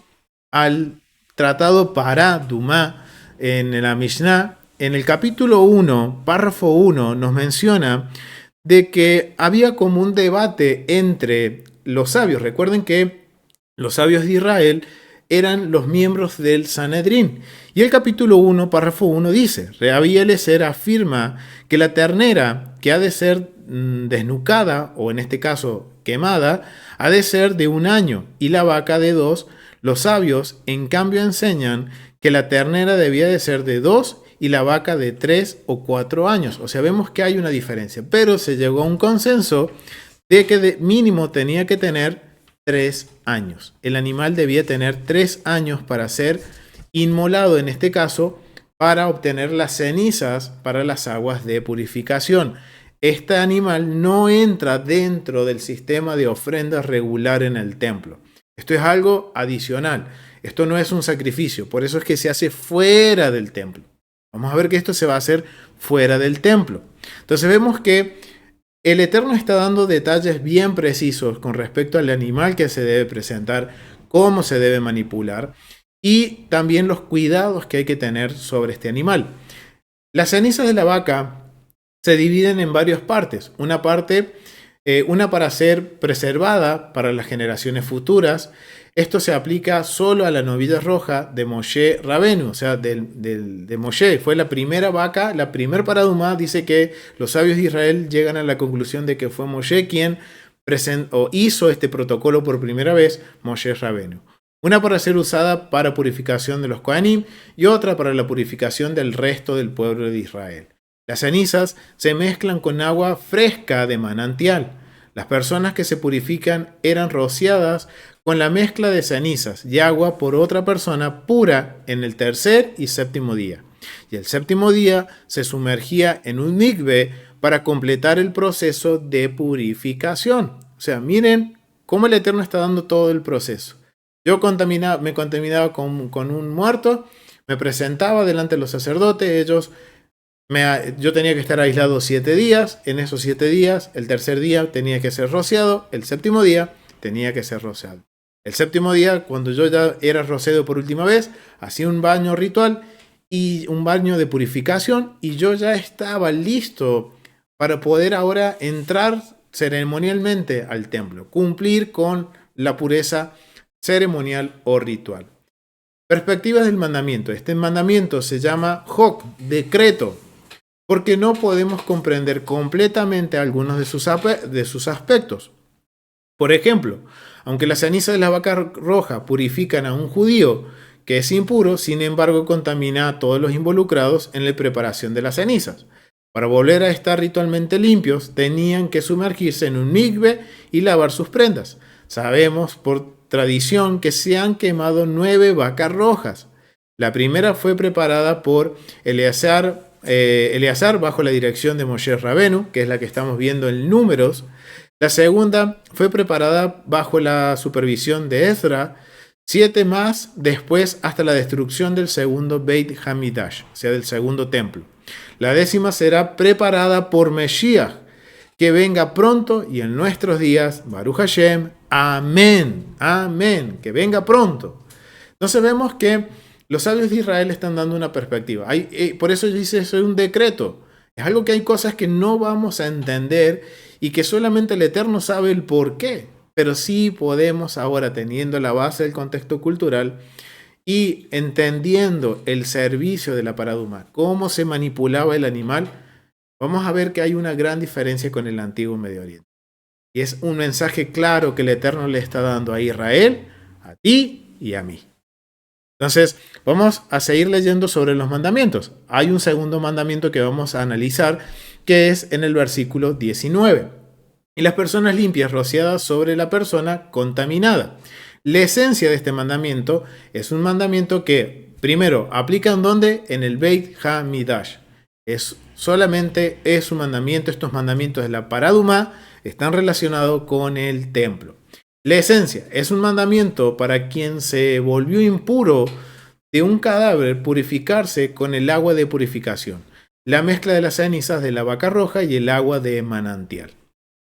A: al tratado Pará Dumá en la Mishnah, en el capítulo 1, párrafo 1, nos menciona de que había como un debate entre los sabios. Recuerden que los sabios de Israel eran los miembros del Sanedrín. Y el capítulo 1, párrafo 1 dice, Rabbi Eliezer afirma que la ternera que ha de ser desnucada, o en este caso quemada, ha de ser de 1 año, y la vaca de 2. Los sabios, en cambio, enseñan que la ternera debía de ser de 2 y la vaca de 3 o 4 años. O sea, vemos que hay una diferencia, pero se llegó a un consenso de que de mínimo tenía que tener 3 años. El animal debía tener 3 años para ser inmolado, en este caso, para obtener las cenizas para las aguas de purificación. Este animal no entra dentro del sistema de ofrendas regular en el templo. Esto es algo adicional. Esto no es un sacrificio, por eso es que se hace fuera del templo. Vamos a ver que esto se va a hacer fuera del templo. Entonces vemos que el Eterno está dando detalles bien precisos con respecto al animal que se debe presentar, cómo se debe manipular y también los cuidados que hay que tener sobre este animal. Las cenizas de la vaca se dividen en varias partes. Una para ser preservada para las generaciones futuras. Esto se aplica solo a la novilla roja de Moshe Rabenu, o sea, de Moshe. Fue la primera vaca, la primer paradumá. Dice que los sabios de Israel llegan a la conclusión de que fue Moshe quien hizo este protocolo por primera vez, Moshe Rabenu. Una para ser usada para purificación de los Kohanim y otra para la purificación del resto del pueblo de Israel. Las cenizas se mezclan con agua fresca de manantial. Las personas que se purifican eran rociadas con la mezcla de cenizas y agua por otra persona pura en el tercer y séptimo día. Y el séptimo día se sumergía en un mikve para completar el proceso de purificación. O sea, miren cómo el Eterno está dando todo el proceso. Yo me contaminaba con un muerto, me presentaba delante de los sacerdotes, yo tenía que estar aislado 7 días, en esos 7 días, el tercer día tenía que ser rociado, el séptimo día tenía que ser rociado. El séptimo día, cuando yo ya era rociado por última vez, hacía un baño ritual y un baño de purificación y yo ya estaba listo para poder ahora entrar ceremonialmente al templo, cumplir con la pureza ceremonial o ritual. Perspectivas del mandamiento. Este mandamiento se llama Hok, decreto, porque no podemos comprender completamente algunos de sus aspectos. Por ejemplo, aunque las cenizas de la vaca roja purifican a un judío que es impuro, sin embargo contamina a todos los involucrados en la preparación de las cenizas. Para volver a estar ritualmente limpios, tenían que sumergirse en un mikve y lavar sus prendas. Sabemos por tradición que se han quemado 9 vacas rojas. La primera fue preparada por Eleazar bajo la dirección de Moshe Rabenu, que es la que estamos viendo en Números. La segunda fue preparada bajo la supervisión de Ezra, 7 más después hasta la destrucción del segundo Beit Hamidash, o sea, del segundo templo. La 10ª será preparada por Mesías, que venga pronto y en nuestros días, Baruch Hashem, amén, amén, que venga pronto. Entonces vemos que los sabios de Israel están dando una perspectiva. Por eso dice, eso es un decreto. Es algo que hay cosas que no vamos a entender y que solamente el Eterno sabe el por qué. Pero sí podemos ahora, teniendo la base del contexto cultural y entendiendo el servicio de la paraduma, cómo se manipulaba el animal, vamos a ver que hay una gran diferencia con el antiguo Medio Oriente. Y es un mensaje claro que el Eterno le está dando a Israel, a ti y a mí. Entonces, vamos a seguir leyendo sobre los mandamientos. Hay un segundo mandamiento que vamos a analizar que es en el versículo 19. Y las personas limpias rociadas sobre la persona contaminada. La esencia de este mandamiento es un mandamiento que, primero, aplica en ¿dónde? En el Beit HaMikdash. Solamente es un mandamiento, estos mandamientos de la Paradumá están relacionados con el templo. La esencia es un mandamiento para quien se volvió impuro de un cadáver purificarse con el agua de purificación, la mezcla de las cenizas de la vaca roja y el agua de manantial.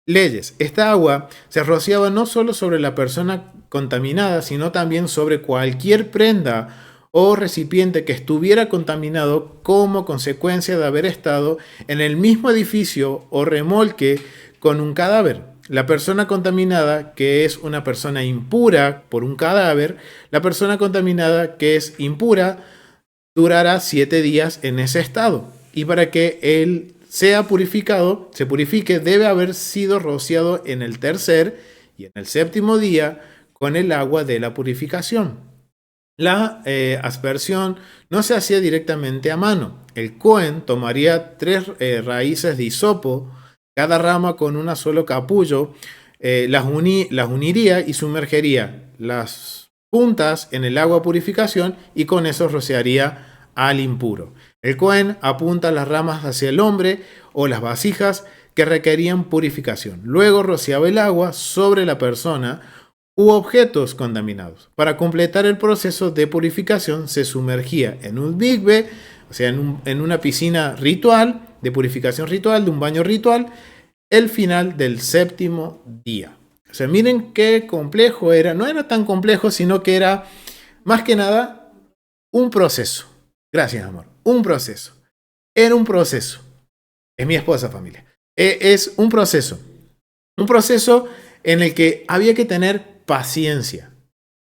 A: Leyes. Esta agua se rociaba no solo sobre la persona contaminada, sino también sobre cualquier prenda o recipiente que estuviera contaminado como consecuencia de haber estado en el mismo edificio o remolque con un cadáver. La persona contaminada, que es una persona impura por un cadáver, la persona contaminada que es impura durará 7 días en ese estado. Y para que él sea purificado, se purifique, debe haber sido rociado en el tercer y en el séptimo día con el agua de la purificación. La aspersión no se hacía directamente a mano. El Cohen tomaría 3 raíces de hisopo, cada rama con un solo capullo, las uniría y sumergería las puntas en el agua purificación y con eso rociaría al impuro. El Cohen apunta las ramas hacia el hombre o las vasijas que requerían purificación. Luego rociaba el agua sobre la persona u objetos contaminados. Para completar el proceso de purificación se sumergía en un mikve, o sea, en una piscina ritual, de purificación ritual, de un baño ritual, el final del séptimo día. O sea, miren qué complejo era. No era tan complejo, sino que era más que nada un proceso. Gracias, amor. Un proceso. Era un proceso. Es mi esposa, familia. Es un proceso. Un proceso en el que había que tener paciencia.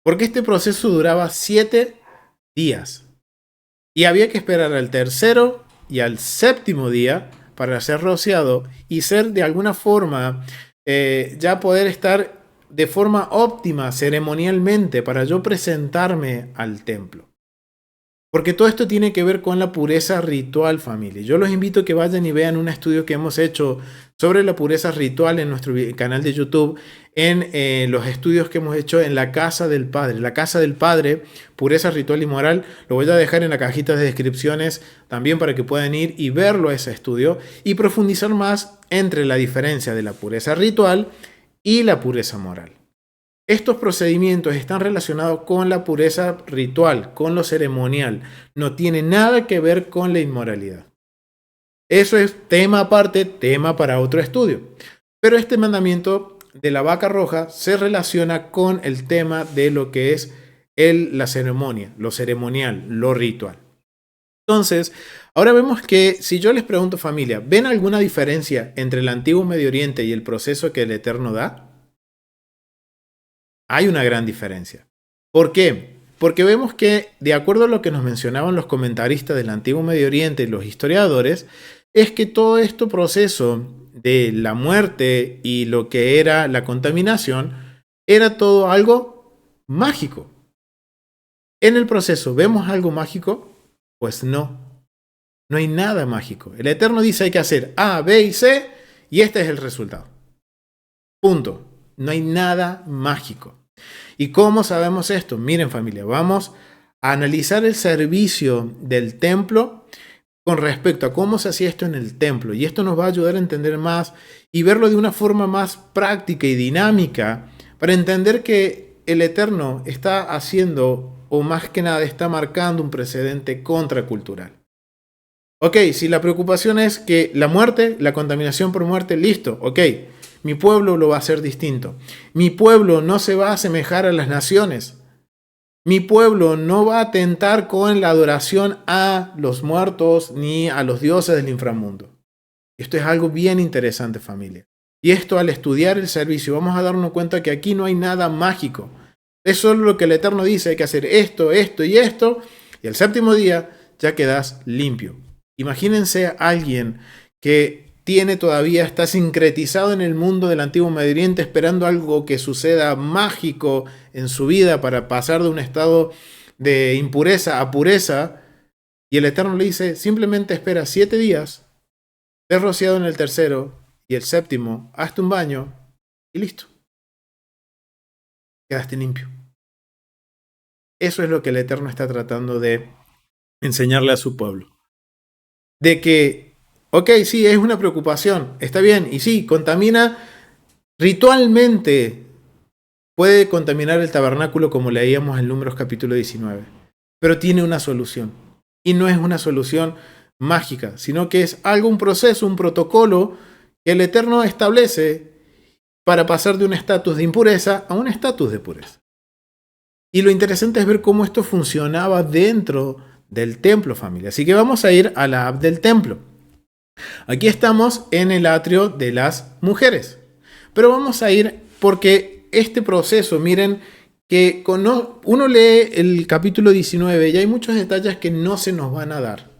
A: Porque este proceso duraba 7 días. Y había que esperar al tercero y al séptimo día para ser rociado y ser de alguna forma, ya poder estar de forma óptima ceremonialmente para yo presentarme al templo. Porque todo esto tiene que ver con la pureza ritual, familia. Yo los invito a que vayan y vean un estudio que hemos hecho sobre la pureza ritual en nuestro canal de YouTube, en los estudios que hemos hecho en la Casa del Padre. La Casa del Padre, pureza ritual y moral, lo voy a dejar en la cajita de descripciones también para que puedan ir y verlo ese estudio y profundizar más entre la diferencia de la pureza ritual y la pureza moral. Estos procedimientos están relacionados con la pureza ritual, con lo ceremonial. No tiene nada que ver con la inmoralidad. Eso es tema aparte, tema para otro estudio. Pero este mandamiento de la vaca roja se relaciona con el tema de lo que es la ceremonia, lo ceremonial, lo ritual. Entonces, ahora vemos que si yo les pregunto, familia, ¿ven alguna diferencia entre el antiguo Medio Oriente y el proceso que el Eterno da? Hay una gran diferencia. ¿Por qué? Porque vemos que, de acuerdo a lo que nos mencionaban los comentaristas del antiguo Medio Oriente y los historiadores, es que todo este proceso de la muerte y lo que era la contaminación era todo algo mágico. ¿En el proceso vemos algo mágico? Pues no. No hay nada mágico. El Eterno dice hay que hacer A, B y C y este es el resultado. Punto. No hay nada mágico. ¿Y cómo sabemos esto? Miren, familia, vamos a analizar el servicio del templo con respecto a cómo se hacía esto en el templo. Y esto nos va a ayudar a entender más y verlo de una forma más práctica y dinámica para entender que el Eterno está haciendo, o más que nada está marcando un precedente contracultural. Ok, si la preocupación es que la muerte, la contaminación por muerte, listo, ok. Mi pueblo lo va a hacer distinto. Mi pueblo no se va a asemejar a las naciones. Mi pueblo no va a atentar con la adoración a los muertos ni a los dioses del inframundo. Esto es algo bien interesante, familia. Y esto, al estudiar el servicio, vamos a darnos cuenta que aquí no hay nada mágico. Es solo lo que el Eterno dice, hay que hacer esto, esto y esto, y el séptimo día ya quedas limpio. Imagínense a alguien que está sincretizado en el mundo del antiguo Medio Oriente, esperando algo que suceda mágico en su vida para pasar de un estado de impureza a pureza, y el Eterno le dice, simplemente espera 7 días Te rociado en el tercero y el séptimo, hazte un baño y listo. Quedaste limpio. Eso es lo que el Eterno está tratando de enseñarle a su pueblo. De que, ok, sí, es una preocupación, está bien, y sí, contamina ritualmente, puede contaminar el tabernáculo como leíamos en Números capítulo 19, pero tiene una solución. Y no es una solución mágica, sino que es algo, un proceso, un protocolo que el Eterno establece para pasar de un estatus de impureza a un estatus de pureza. Y lo interesante es ver cómo esto funcionaba dentro del templo, familia. Así que vamos a ir a la app del templo. Aquí estamos en el atrio de las mujeres. Pero vamos a ir porque este proceso, miren, que uno lee el capítulo 19 y hay muchos detalles que no se nos van a dar.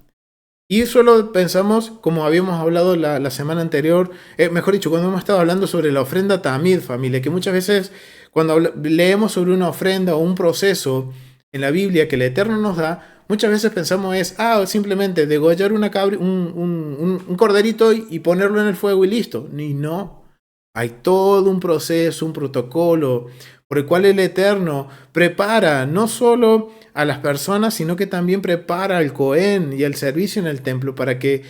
A: Y solo pensamos, como habíamos hablado la semana anterior, mejor dicho, cuando hemos estado hablando sobre la ofrenda Tamid, familia, que muchas veces cuando leemos sobre una ofrenda o un proceso en la Biblia que el Eterno nos da, muchas veces pensamos simplemente degollar un corderito y ponerlo en el fuego y listo. Y no, hay todo un proceso, un protocolo por el cual el Eterno prepara no solo a las personas, sino que también prepara al Cohen y el servicio en el templo para que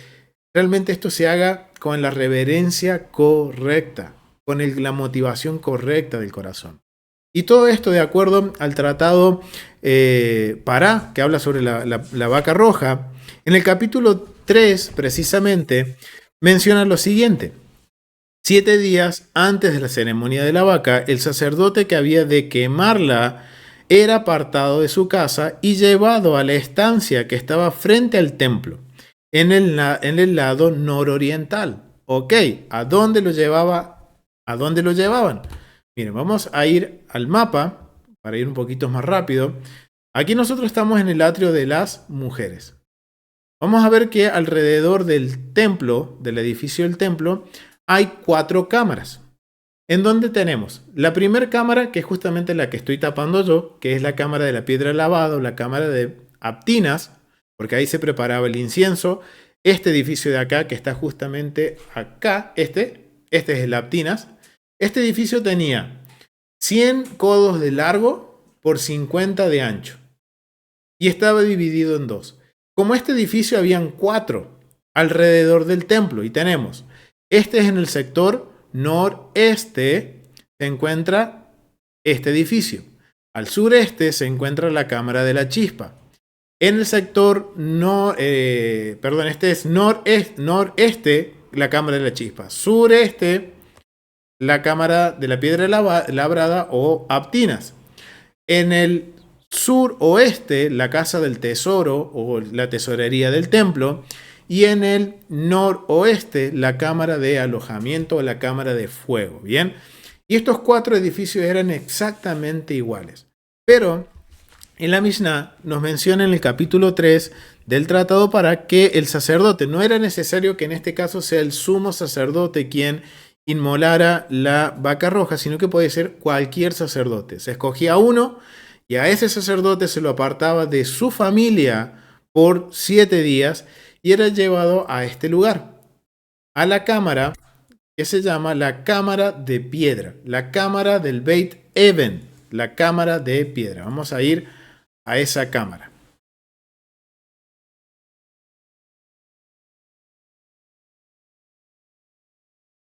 A: realmente esto se haga con la reverencia correcta, con la motivación correcta del corazón. Y todo esto de acuerdo al tratado Pará, que habla sobre la vaca roja. En el capítulo 3, precisamente, menciona lo siguiente. 7 días antes de la ceremonia de la vaca, el sacerdote que había de quemarla era apartado de su casa y llevado a la estancia que estaba frente al templo, en el lado nororiental. Ok, ¿a dónde lo llevaba? ¿A dónde lo llevaban? Miren, vamos a ir al mapa para ir un poquito más rápido. Aquí nosotros estamos en el atrio de las mujeres. Vamos a ver que alrededor del templo, del edificio del templo, hay 4 cámaras. En donde tenemos la primera cámara, que es justamente la que estoy tapando yo, que es la cámara de la piedra lavada, la cámara de Aptinas, porque ahí se preparaba el incienso. Este edificio de acá, que está justamente acá, este es el Aptinas. Este edificio tenía 100 codos de largo por 50 de ancho. Y estaba dividido en 2. Como este edificio habían 4 alrededor del templo. Y tenemos, este es en el sector noreste, se encuentra este edificio. Al sureste se encuentra la cámara de la chispa. En el sector este es noreste, la cámara de la chispa. Sureste, la cámara de la piedra labrada o aptinas. En el suroeste, la casa del tesoro o la tesorería del templo. Y en el noroeste, la cámara de alojamiento o la cámara de fuego. Bien. Y estos 4 edificios eran exactamente iguales. Pero en la Mishnah nos menciona en el capítulo 3 del tratado para que el sacerdote, no era necesario que en este caso sea el sumo sacerdote quien inmolara la vaca roja, sino que puede ser cualquier sacerdote. Se escogía uno y a ese sacerdote se lo apartaba de su familia por 7 días y era llevado a este lugar, a la cámara que se llama la cámara de piedra, la cámara del Beit Even, la cámara de piedra. Vamos a ir a esa cámara.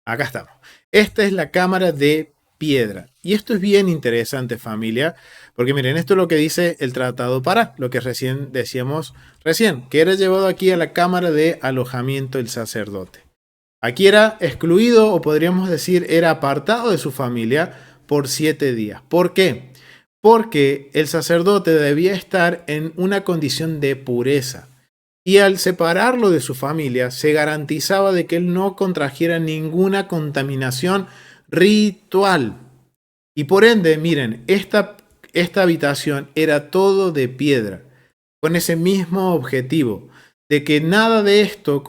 A: Acá estamos. Esta es la cámara de piedra. Y esto es bien interesante, familia, porque miren, esto es lo que dice el tratado Pará, lo que recién decíamos que era llevado aquí a la cámara de alojamiento del sacerdote. Aquí era excluido, o podríamos decir, era apartado de su familia por 7 días. ¿Por qué? Porque el sacerdote debía estar en una condición de pureza. Y al separarlo de su familia, se garantizaba de que él no contrajera ninguna contaminación ritual. Y por ende, miren, esta habitación era todo de piedra, con ese mismo objetivo, de que nada de esto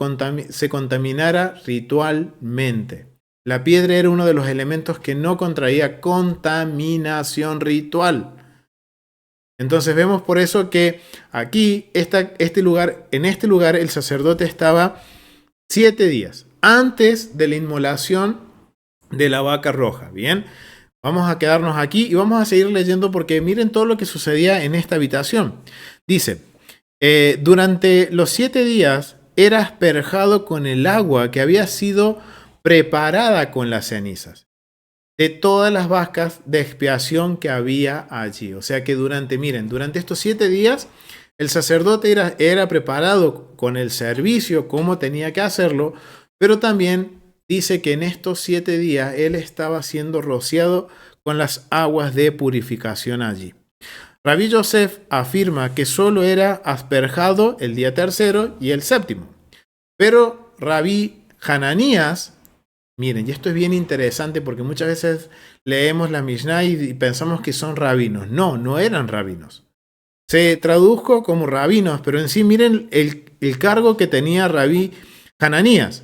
A: se contaminara ritualmente. La piedra era uno de los elementos que no contraía contaminación ritual. Entonces vemos por eso que aquí, en este lugar, el sacerdote estaba 7 días. antes de la inmolación de la vaca roja. Bien, vamos a quedarnos aquí y vamos a seguir leyendo porque miren todo lo que sucedía en esta habitación. Dice, durante los 7 días era asperjado con el agua que había sido preparada con las cenizas de todas las vacas de expiación que había allí. O sea que durante estos 7 días el sacerdote era preparado con el servicio como tenía que hacerlo, pero también dice que en estos 7 días él estaba siendo rociado con las aguas de purificación allí. Rabí Yosef afirma que solo era asperjado el día tercero y el séptimo. Pero Rabí Hananías, miren, y esto es bien interesante porque muchas veces leemos la Mishnah y pensamos que son rabinos. No, no eran rabinos. Se tradujo como rabinos, pero en sí miren el cargo que tenía Rabí Hananías.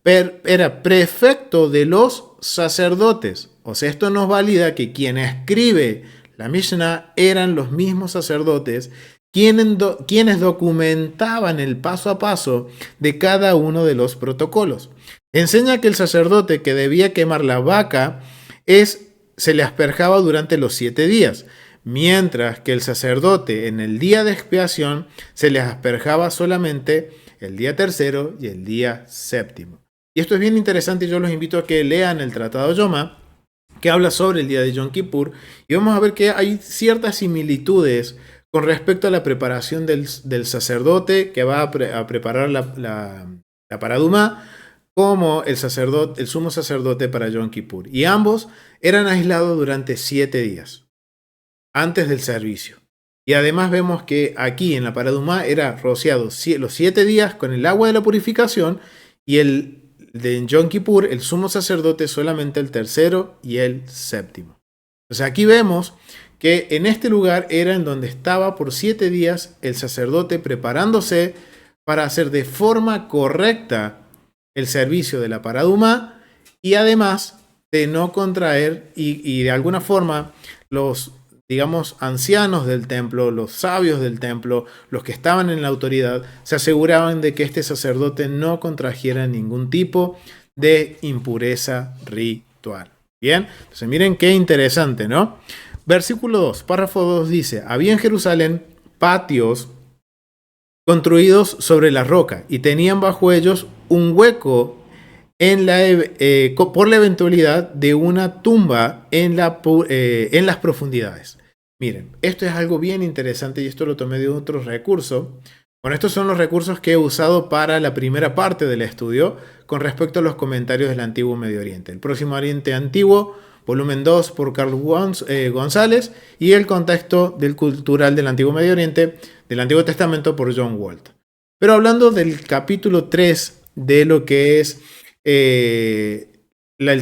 A: Era prefecto de los sacerdotes. O sea, esto nos valida que quien escribe la Mishnah eran los mismos sacerdotes quienes documentaban el paso a paso de cada uno de los protocolos. Enseña que el sacerdote que debía quemar la vaca se le asperjaba durante los 7 días, mientras que el sacerdote en el día de expiación se le asperjaba solamente el día tercero y el día séptimo. Y esto es bien interesante y yo los invito a que lean el Tratado Yoma, que habla sobre el día de Yom Kippur, y vamos a ver que hay ciertas similitudes con respecto a la preparación del sacerdote que va a preparar la paradumá, como el sumo sacerdote para Yom Kippur. Y ambos eran aislados durante 7 días, antes del servicio. Y además vemos que aquí en la paradumá era rociado los 7 días con el agua de la purificación y el de Yom Kippur, el sumo sacerdote, solamente el tercero y el séptimo. Entonces aquí vemos que en este lugar era en donde estaba por 7 días el sacerdote preparándose para hacer de forma correcta el servicio de la paradumá y además de no contraer y de alguna forma los, digamos, ancianos del templo, los sabios del templo, los que estaban en la autoridad, se aseguraban de que este sacerdote no contrajera ningún tipo de impureza ritual. Bien, entonces miren qué interesante, ¿no? Versículo 2, párrafo 2 dice, había en Jerusalén patios construidos sobre la roca y tenían bajo ellos un hueco por la eventualidad de una tumba en las profundidades. Miren, esto es algo bien interesante y esto lo tomé de otro recurso. Bueno, estos son los recursos que he usado para la primera parte del estudio con respecto a los comentarios del Antiguo Medio Oriente. El Próximo Oriente Antiguo, volumen 2 por Carlos González y el contexto del cultural del Antiguo Medio Oriente del Antiguo Testamento por John Walt. Pero hablando del capítulo 3 de lo que es el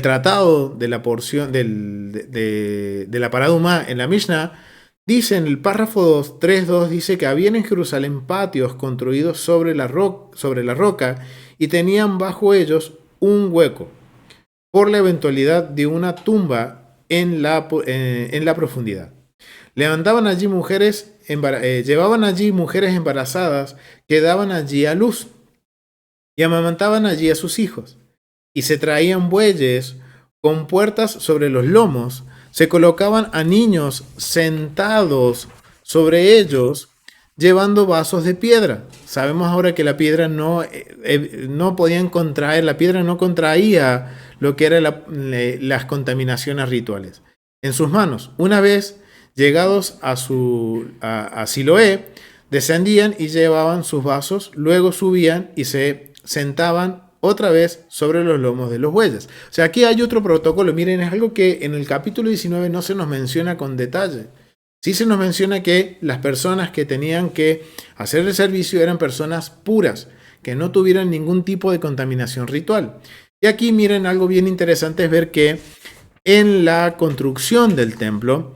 A: tratado de la porción de la paradumá en la Mishnah, dice en el párrafo 3.2, dice que habían en Jerusalén patios construidos sobre la roca y tenían bajo ellos un hueco por la eventualidad de una tumba en la profundidad. Llevaban allí mujeres embarazadas que daban allí a luz y amamantaban allí a sus hijos. Y se traían bueyes con puertas sobre los lomos, se colocaban a niños sentados sobre ellos, llevando vasos de piedra. Sabemos ahora que la piedra no podían contraer, la piedra no contraía lo que eran las contaminaciones rituales. En sus manos, una vez llegados a Siloé, descendían y llevaban sus vasos, luego subían y se sentaban otra vez sobre los lomos de los bueyes. O sea, aquí hay otro protocolo. Miren, es algo que en el capítulo 19 no se nos menciona con detalle. Sí se nos menciona que las personas que tenían que hacer el servicio eran personas puras, que no tuvieran ningún tipo de contaminación ritual. Y aquí miren, algo bien interesante es ver que en la construcción del templo,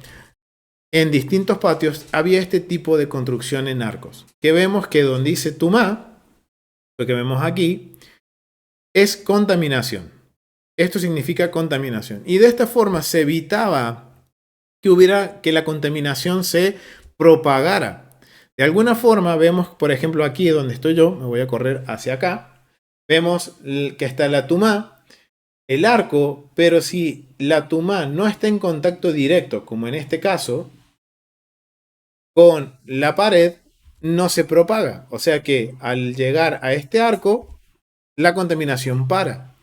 A: en distintos patios, había este tipo de construcción en arcos. Que vemos que donde dice Tumá, lo que vemos aquí, es contaminación. Esto significa contaminación. Y de esta forma se evitaba que la contaminación se propagara. De alguna forma vemos, por ejemplo, aquí donde estoy yo, me voy a correr hacia acá. Vemos que está la tumá, el arco, pero si la tumá no está en contacto directo, como en este caso, con la pared, no se propaga. O sea que al llegar a este arco, la contaminación para.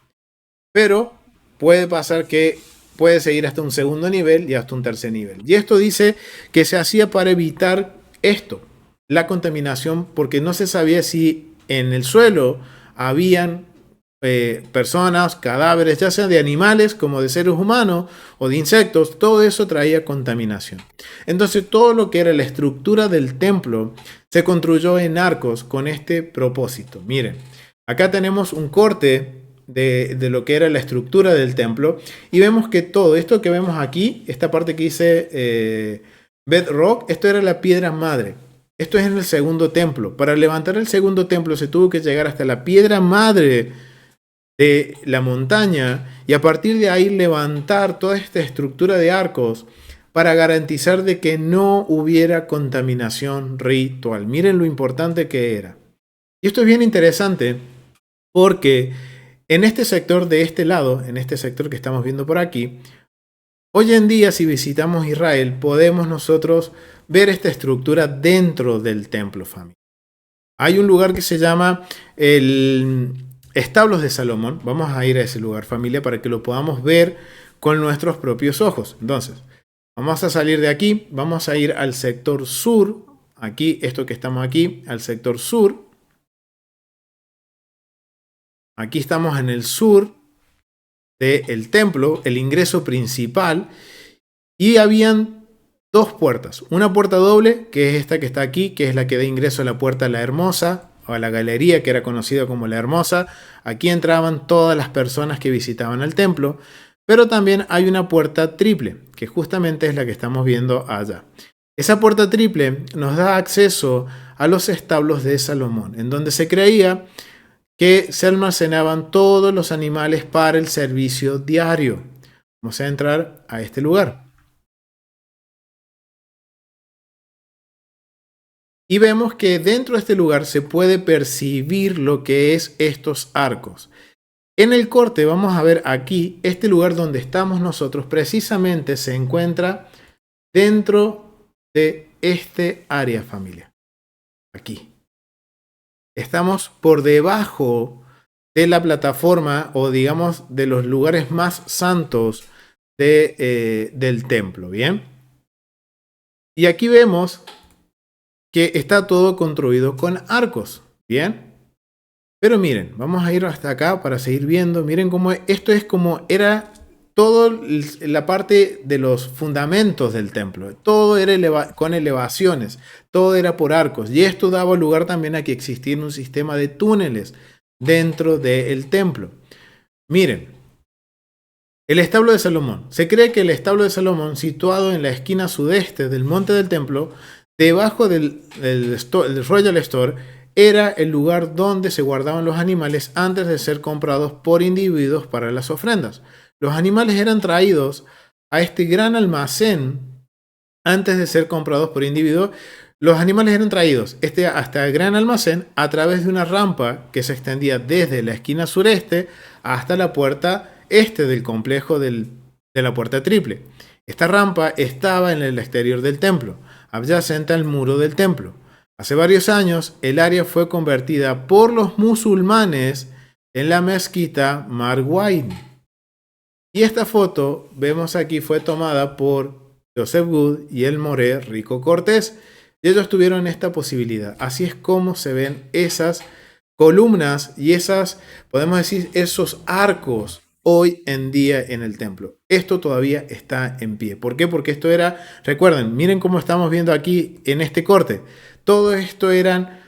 A: Pero puede pasar que puede seguir hasta un segundo nivel y hasta un tercer nivel. Y esto dice que se hacía para evitar esto, la contaminación, porque no se sabía si en el suelo habían personas, cadáveres, ya sea de animales como de seres humanos o de insectos, todo eso traía contaminación. Entonces todo lo que era la estructura del templo se construyó en arcos con este propósito. Miren, acá tenemos un corte de lo que era la estructura del templo y vemos que todo esto que vemos aquí, esta parte que dice bedrock, esto era la piedra madre. Esto es en el segundo templo. Para levantar el segundo templo se tuvo que llegar hasta la piedra madre de la montaña y a partir de ahí levantar toda esta estructura de arcos para garantizar de que no hubiera contaminación ritual. Miren lo importante que era. Y esto es bien interesante porque en este sector de este lado, en este sector que estamos viendo por aquí, hoy en día si visitamos Israel podemos nosotros ver esta estructura dentro del templo, familia. Hay un lugar que se llama el Establos de Salomón. Vamos a ir a ese lugar, familia, para que lo podamos ver con nuestros propios ojos. Entonces, vamos a salir de aquí, vamos a ir al sector sur, aquí, esto que estamos aquí, al sector sur. Aquí estamos en el sur del templo, el ingreso principal, y habían dos puertas. Una puerta doble, que es esta que está aquí, que es la que da ingreso a la puerta La Hermosa, o a la galería que era conocida como La Hermosa. Aquí entraban todas las personas que visitaban el templo, pero también hay una puerta triple, que justamente es la que estamos viendo allá. Esa puerta triple nos da acceso a los establos de Salomón, en donde se creía que se almacenaban todos los animales para el servicio diario. Vamos a entrar a este lugar. Y vemos que dentro de este lugar se puede percibir lo que es estos arcos. En el corte vamos a ver aquí, este lugar donde estamos nosotros precisamente se encuentra dentro de este área, familia. Aquí. Estamos por debajo de la plataforma o digamos de los lugares más santos del templo, ¿bien? Y aquí vemos que está todo construido con arcos, ¿bien? Pero miren, vamos a ir hasta acá para seguir viendo. Miren cómo esto es como era toda la parte de los fundamentos del templo. Todo era con elevaciones, todo era por arcos. Y esto daba lugar también a que existiera un sistema de túneles dentro del templo. Miren, el establo de Salomón. Se cree que el establo de Salomón, situado en la esquina sudeste del monte del templo, debajo del Royal Store, era el lugar donde se guardaban los animales antes de ser comprados por individuos para las ofrendas. Los animales eran traídos a este gran almacén antes de ser comprados por individuos. Los animales eran traídos hasta el gran almacén a través de una rampa que se extendía desde la esquina sureste hasta la puerta este del complejo de la puerta triple. Esta rampa estaba en el exterior del templo, adyacente al muro del templo. Hace varios años, el área fue convertida por los musulmanes en la mezquita Marwain. Y esta foto, vemos aquí, fue tomada por Joseph Good y el moré Rico Cortés. Y ellos tuvieron esta posibilidad. Así es como se ven esas columnas y podemos decir, esos arcos hoy en día en el templo. Esto todavía está en pie. ¿Por qué? Porque esto era, recuerden, miren cómo estamos viendo aquí en este corte. Todo esto eran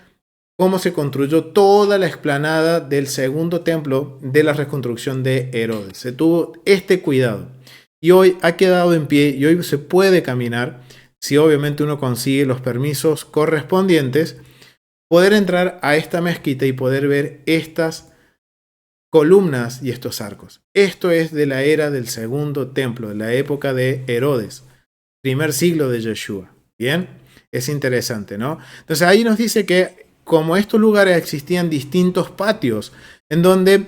A: cómo se construyó toda la explanada del segundo templo de la reconstrucción de Herodes. Se tuvo este cuidado. Y hoy ha quedado en pie y hoy se puede caminar, si obviamente uno consigue los permisos correspondientes, poder entrar a esta mezquita y poder ver estas columnas y estos arcos. Esto es de la era del segundo templo, de la época de Herodes, primer siglo de Yeshua. Bien, es interesante, ¿no? Entonces ahí nos dice que como estos lugares existían distintos patios, en donde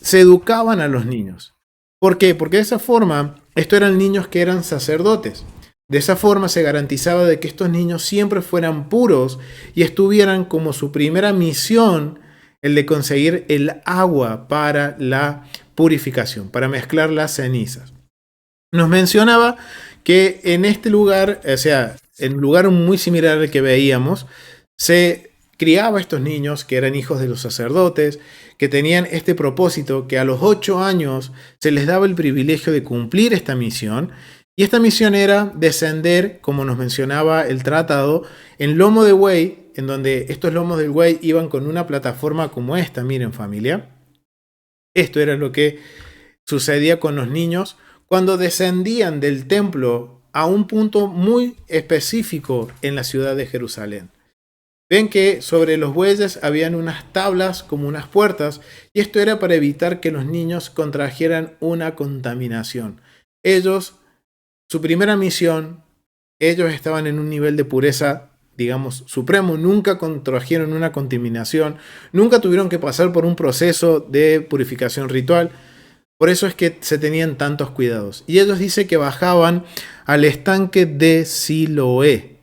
A: se educaban a los niños. ¿Por qué? Porque de esa forma, estos eran niños que eran sacerdotes. De esa forma se garantizaba de que estos niños siempre fueran puros y estuvieran como su primera misión el de conseguir el agua para la purificación, para mezclar las cenizas. Nos mencionaba que en este lugar, o sea, en un lugar muy similar al que veíamos, se criaba a estos niños que eran hijos de los sacerdotes, que tenían este propósito, que a los 8 años se les daba el privilegio de cumplir esta misión, y esta misión era descender, como nos mencionaba el tratado, en lomo de buey, en donde estos lomos del buey iban con una plataforma como esta, miren familia. Esto era lo que sucedía con los niños cuando descendían del templo a un punto muy específico en la ciudad de Jerusalén. Ven que sobre los bueyes habían unas tablas como unas puertas, y esto era para evitar que los niños contrajeran una contaminación. Ellos, su primera misión, ellos estaban en un nivel de pureza, digamos, supremo, nunca contrajeron una contaminación, nunca tuvieron que pasar por un proceso de purificación ritual. Por eso es que se tenían tantos cuidados. Y ellos dicen que bajaban al estanque de Siloé.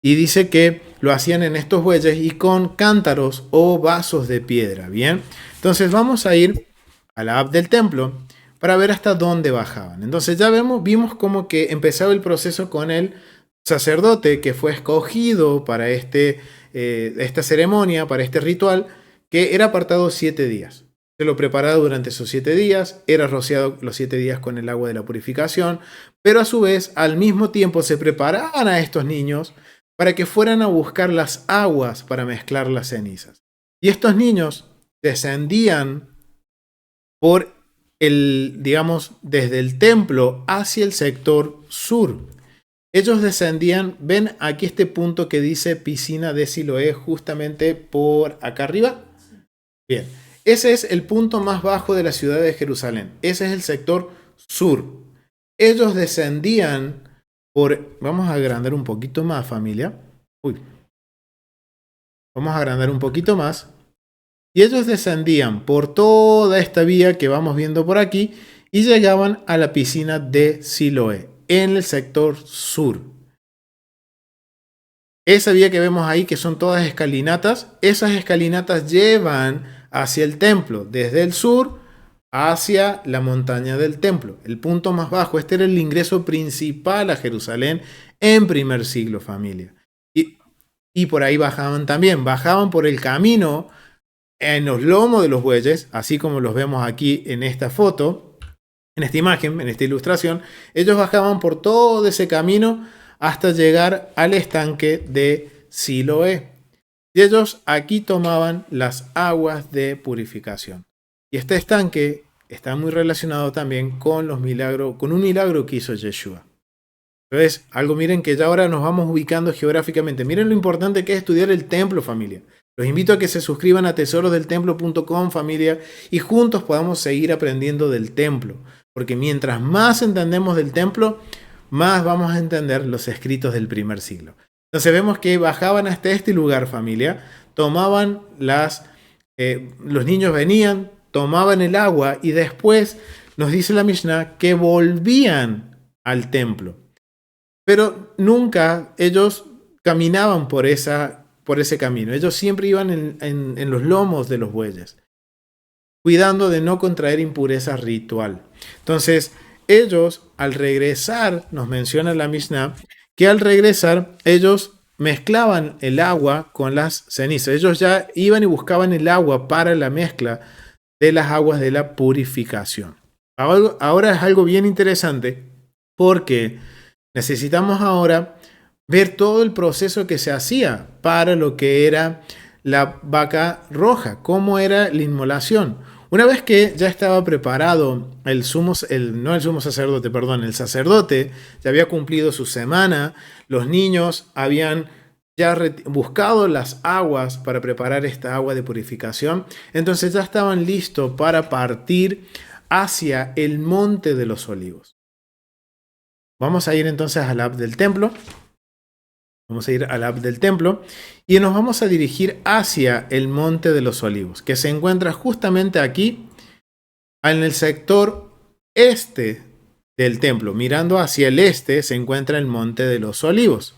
A: Y dice que lo hacían en estos bueyes y con cántaros o vasos de piedra. Bien, entonces vamos a ir a la app del templo para ver hasta dónde bajaban. Entonces ya vimos como que empezaba el proceso con el sacerdote que fue escogido para esta ceremonia, para este ritual, que era apartado 7 días. Se lo preparaba durante esos 7 días, era rociado los 7 días con el agua de la purificación, pero a su vez, al mismo tiempo, se preparaban a estos niños para que fueran a buscar las aguas para mezclar las cenizas. Y estos niños descendían por digamos, desde el templo hacia el sector sur. Ellos descendían, ven aquí este punto que dice piscina de Siloé, justamente por acá arriba. Bien, ese es el punto más bajo de la ciudad de Jerusalén. Ese es el sector sur. Ellos descendían vamos a agrandar un poquito más, familia. Vamos a agrandar un poquito más. Y ellos descendían por toda esta vía que vamos viendo por aquí y llegaban a la piscina de Siloé, en el sector sur. Esa vía que vemos ahí, que son todas escalinatas, esas escalinatas llevan hacia el templo, desde el sur hacia la montaña del templo, el punto más bajo. Este era el ingreso principal a Jerusalén en primer siglo, familia. Y por ahí bajaban también, bajaban por el camino en los lomos de los bueyes, así como los vemos aquí en esta foto, en esta imagen, en esta ilustración. Ellos bajaban por todo ese camino hasta llegar al estanque de Siloé. Y ellos aquí tomaban las aguas de purificación. Y este estanque está muy relacionado también con un milagro que hizo Yeshua. Entonces, miren que ya ahora nos vamos ubicando geográficamente. Miren lo importante que es estudiar el templo, familia. Los invito a que se suscriban a tesorosdeltemplo.com, familia, y juntos podamos seguir aprendiendo del templo. Porque mientras más entendemos del templo, más vamos a entender los escritos del primer siglo. Entonces vemos que bajaban hasta este lugar, familia, tomaban los niños venían, tomaban el agua y después nos dice la Mishnah que volvían al templo. Pero nunca ellos caminaban por ese camino. Ellos siempre iban en los lomos de los bueyes, cuidando de no contraer impureza ritual. Entonces, ellos al regresar, nos menciona la Mishnah, que al regresar ellos mezclaban el agua con las cenizas. Ellos ya iban y buscaban el agua para la mezcla de las aguas de la purificación. Ahora es algo bien interesante porque necesitamos ahora ver todo el proceso que se hacía para lo que era la vaca roja, cómo era la inmolación. Una vez que ya estaba preparado el sacerdote ya había cumplido su semana, los niños habían ya buscado las aguas para preparar esta agua de purificación, entonces ya estaban listos para partir hacia el monte de los olivos. Vamos a ir entonces al app del templo. Vamos a ir al app del templo y nos vamos a dirigir hacia el Monte de los Olivos, que se encuentra justamente aquí en el sector este del templo. Mirando hacia el este se encuentra el Monte de los Olivos.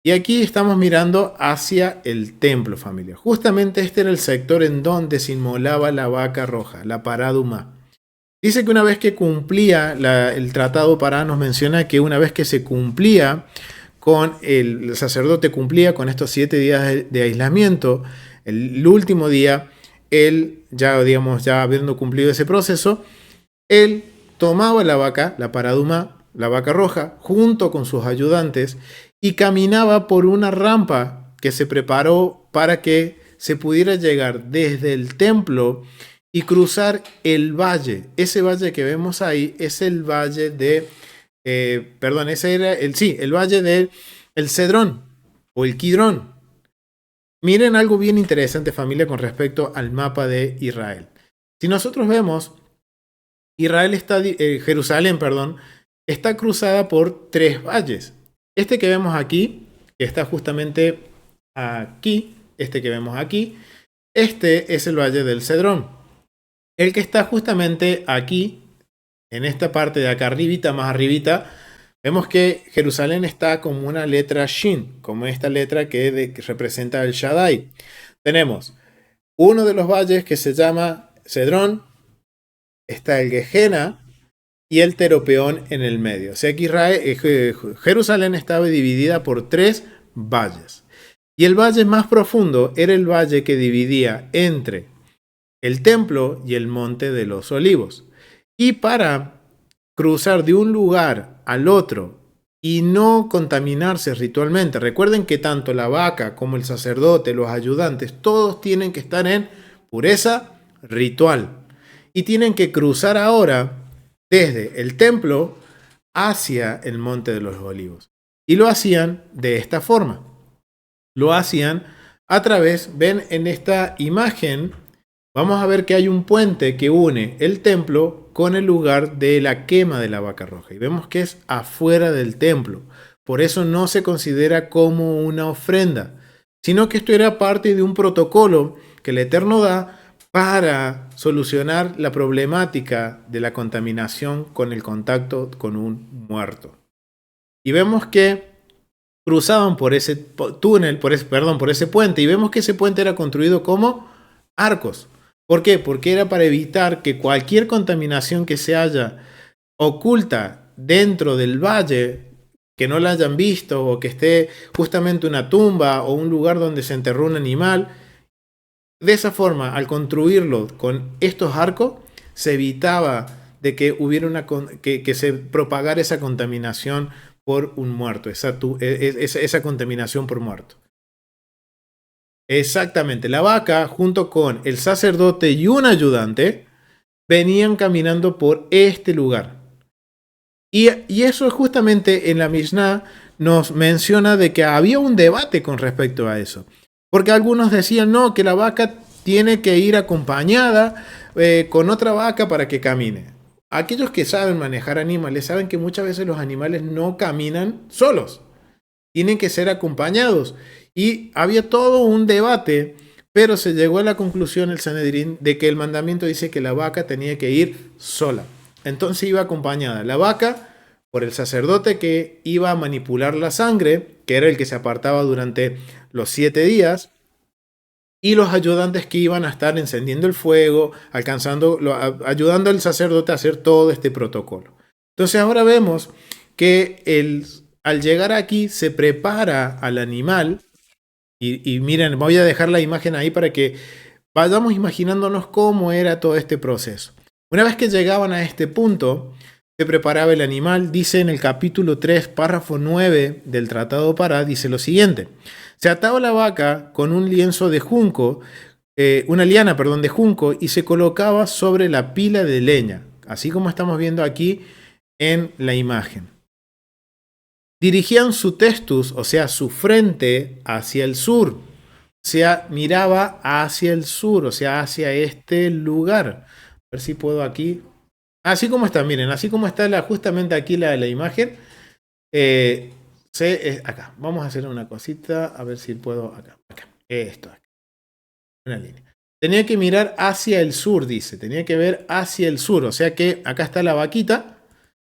A: Y aquí estamos mirando hacia el templo, familia. Justamente este era el sector en donde se inmolaba la vaca roja, la pará dumá. Dice que una vez que cumplía, el tratado pará nos menciona que una vez que se cumplía con el sacerdote cumplía con estos 7 días de aislamiento, el último día, él ya habiendo cumplido ese proceso, él tomaba la vaca, la pará dumá, la vaca roja, junto con sus ayudantes, y caminaba por una rampa que se preparó para que se pudiera llegar desde el templo y cruzar el valle. Ese valle que vemos ahí es el valle de, ese era el valle del Cedrón o el Kidrón. Miren algo bien interesante, familia, con respecto al mapa de Israel. Si nosotros vemos, Jerusalén, está cruzada por 3 valles. Este que vemos aquí, que está justamente aquí, este que vemos aquí, este es el valle del Cedrón. El que está justamente aquí, en esta parte de acá arribita, más arribita, vemos que Jerusalén está como una letra Shin, como esta letra que representa el Shaddai. Tenemos uno de los valles que se llama Cedrón, está el Gehenna y el Teropeón en el medio. O sea que Jerusalén estaba dividida por 3 valles. Y el valle más profundo era el valle que dividía entre el templo y el Monte de los Olivos. Y para cruzar de un lugar al otro y no contaminarse ritualmente, recuerden que tanto la vaca como el sacerdote, los ayudantes, todos tienen que estar en pureza ritual. Y tienen que cruzar ahora desde el templo hacia el Monte de los Olivos. Y lo hacían de esta forma. Lo hacían a través, ven en esta imagen, vamos a ver que hay un puente que une el templo con el lugar de la quema de la vaca roja. Y vemos que es afuera del templo. Por eso no se considera como una ofrenda, sino que esto era parte de un protocolo que el Eterno da para solucionar la problemática de la contaminación con el contacto con un muerto. Y vemos que cruzaban por ese túnel, por ese puente, y vemos que ese puente era construido como arcos. ¿Por qué? Porque era para evitar que cualquier contaminación que se haya oculta dentro del valle, que no la hayan visto, o que esté justamente una tumba o un lugar donde se enterró un animal. De esa forma, al construirlo con estos arcos, se evitaba de que hubiera que se propagara esa contaminación por un muerto, esa contaminación por muerto. Exactamente, la vaca junto con el sacerdote y un ayudante venían caminando por este lugar. Y eso justamente en la Mishnah nos menciona de que había un debate con respecto a eso. Porque algunos decían, no, que la vaca tiene que ir acompañada con otra vaca para que camine. Aquellos que saben manejar animales saben que muchas veces los animales no caminan solos. Tienen que ser acompañados. Y había todo un debate, pero se llegó a la conclusión el Sanedrín de que el mandamiento dice que la vaca tenía que ir sola. Entonces iba acompañada la vaca por el sacerdote que iba a manipular la sangre, que era el que se apartaba durante los 7 días, y los ayudantes que iban a estar encendiendo el fuego, ayudando al sacerdote a hacer todo este protocolo. Entonces ahora vemos que al llegar aquí se prepara al animal, y miren, voy a dejar la imagen ahí para que vayamos imaginándonos cómo era todo este proceso. Una vez que llegaban a este punto, se preparaba el animal. Dice en el capítulo 3, párrafo 9 del Tratado Pará, dice lo siguiente: se ataba la vaca con un lienzo de junco, una liana, de junco, y se colocaba sobre la pila de leña, así como estamos viendo aquí en la imagen. Dirigían su testus, o sea, su frente, hacia el sur. O sea, miraba hacia el sur, o sea, hacia este lugar. A ver si puedo aquí. Así como está, miren, así como está justamente aquí la imagen. acá, vamos a hacer una cosita, a ver si puedo, acá, esto, una línea. Tenía que mirar hacia el sur, dice, tenía que ver hacia el sur, o sea que acá está la vaquita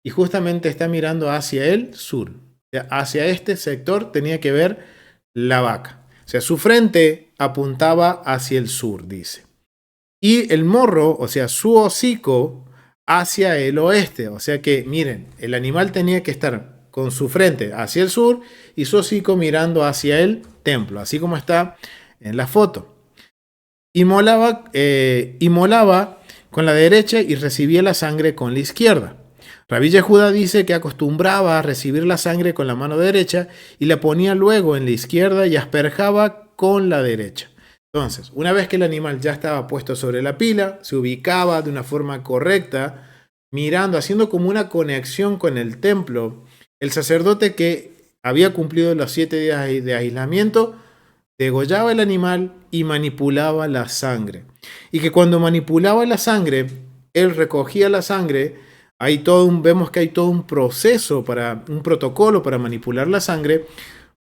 A: y justamente está mirando hacia el sur. O sea, hacia este sector tenía que ver la vaca. O sea, su frente apuntaba hacia el sur, dice. Y el morro, o sea, su hocico, hacia el oeste. O sea que, miren, el animal tenía que estar con su frente hacia el sur y su hocico mirando hacia el templo, así como está en la foto. Inmolaba con la derecha y recibía la sangre con la izquierda. Rabí Yehuda dice que acostumbraba a recibir la sangre con la mano derecha y la ponía luego en la izquierda y asperjaba con la derecha. Entonces, una vez que el animal ya estaba puesto sobre la pila, se ubicaba de una forma correcta, mirando, haciendo como una conexión con el templo, el sacerdote que había cumplido los 7 días de aislamiento, degollaba el animal y manipulaba la sangre. Y que cuando manipulaba la sangre, él recogía la sangre, vemos que hay todo un proceso, un protocolo para manipular la sangre.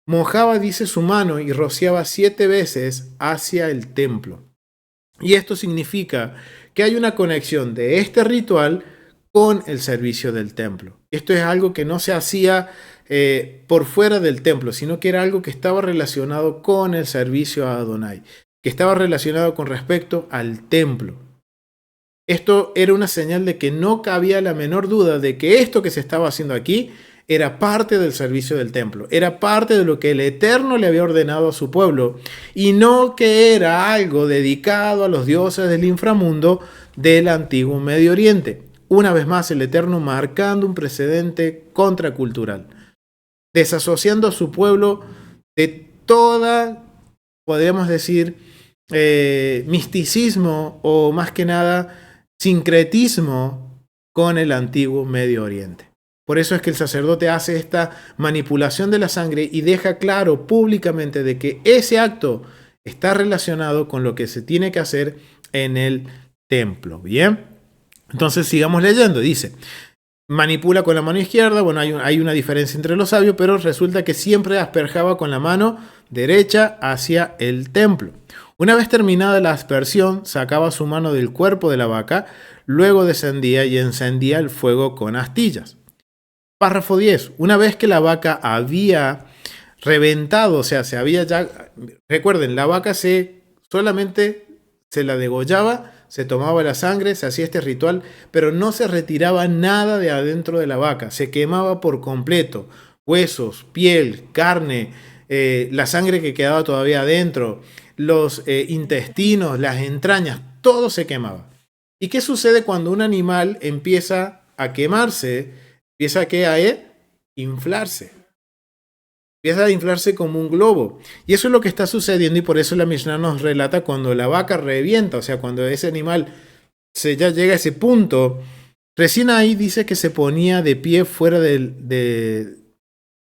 A: Mojaba, dice, su mano y rociaba 7 veces hacia el templo. Y esto significa que hay una conexión de este ritual con el servicio del templo. Esto es algo que no se hacía por fuera del templo, sino que era algo que estaba relacionado con el servicio a Adonai, que estaba relacionado con respecto al templo. Esto era una señal de que no cabía la menor duda de que esto que se estaba haciendo aquí era parte del servicio del templo, era parte de lo que el Eterno le había ordenado a su pueblo, y no que era algo dedicado a los dioses del inframundo del antiguo Medio Oriente. Una vez más, el Eterno marcando un precedente contracultural, desasociando a su pueblo de toda, podríamos decir, misticismo o más que nada sincretismo con el antiguo Medio Oriente. Por eso es que el sacerdote hace esta manipulación de la sangre y deja claro públicamente de que ese acto está relacionado con lo que se tiene que hacer en el templo. Bien, entonces sigamos leyendo. Dice, manipula con la mano izquierda. Bueno, hay una diferencia entre los sabios, pero resulta que siempre asperjaba con la mano derecha hacia el templo. Una vez terminada la aspersión, sacaba su mano del cuerpo de la vaca, luego descendía y encendía el fuego con astillas. Párrafo 10. Una vez que la vaca había reventado, o sea, se había ya... Recuerden, la vaca solamente se la degollaba, se tomaba la sangre, se hacía este ritual, pero no se retiraba nada de adentro de la vaca, se quemaba por completo. Huesos, piel, carne, la sangre que quedaba todavía adentro, los intestinos, las entrañas, todo se quemaba. ¿Y qué sucede cuando un animal empieza a quemarse? Empieza a inflarse. Empieza a inflarse como un globo. Y eso es lo que está sucediendo y por eso la Mishnah nos relata cuando la vaca revienta, o sea, cuando ese animal ya llega a ese punto, recién ahí dice que se ponía de pie fuera de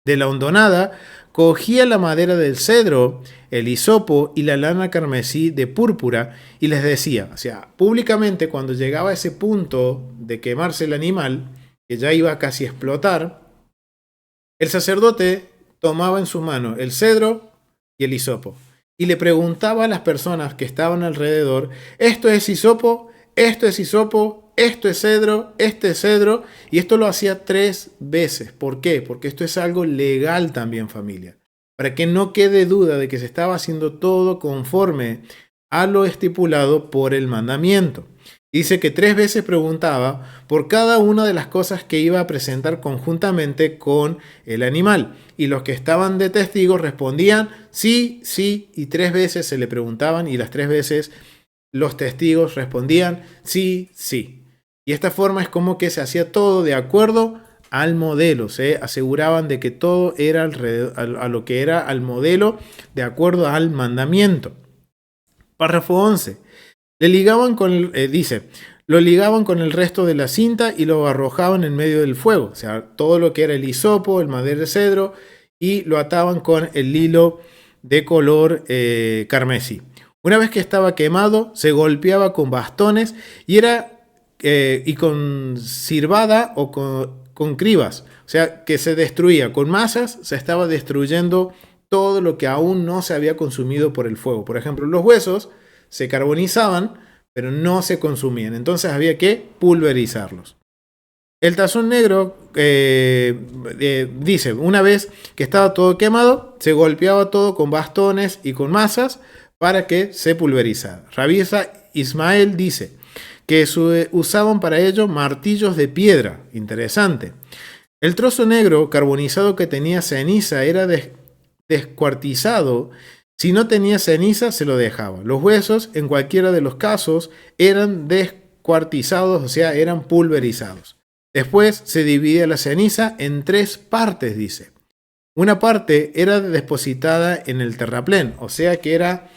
A: la hondonada, cogía la madera del cedro, el hisopo y la lana carmesí de púrpura y les decía, o sea, públicamente cuando llegaba a ese punto de quemarse el animal, que ya iba casi a explotar, el sacerdote tomaba en su mano el cedro y el hisopo y le preguntaba a las personas que estaban alrededor, ¿esto es hisopo? ¿Esto es hisopo? ¿Esto es cedro? ¿Este es cedro? Y esto lo hacía 3 veces. ¿Por qué? Porque esto es algo legal también, familia. Para que no quede duda de que se estaba haciendo todo conforme a lo estipulado por el mandamiento. Dice que 3 veces preguntaba por cada una de las cosas que iba a presentar conjuntamente con el animal. Y los que estaban de testigos respondían sí, sí, y 3 veces se le preguntaban y las 3 veces los testigos respondían sí, sí. Y esta forma es como que se hacía todo de acuerdo al modelo. Se aseguraban de que todo era a lo que era al modelo de acuerdo al mandamiento. Párrafo 11. Le ligaban lo ligaban con el resto de la cinta y lo arrojaban en medio del fuego. O sea, todo lo que era el hisopo, el madero de cedro, y lo ataban con el hilo de color carmesí. Una vez que estaba quemado, se golpeaba con bastones y con cirbada o con cribas, o sea, que se destruía. Con masas se estaba destruyendo todo lo que aún no se había consumido por el fuego. Por ejemplo, los huesos se carbonizaban, pero no se consumían. Entonces había que pulverizarlos. El tazón negro dice, una vez que estaba todo quemado, se golpeaba todo con bastones y con masas para que se pulverizara. Rabbi Ismael dice que usaban para ello martillos de piedra. Interesante. El trozo negro carbonizado que tenía ceniza era descuartizado. Si no tenía ceniza, se lo dejaba. Los huesos, en cualquiera de los casos, eran descuartizados, o sea, eran pulverizados. Después se dividía la ceniza en 3 partes, dice. Una parte era depositada en el terraplén, o sea que era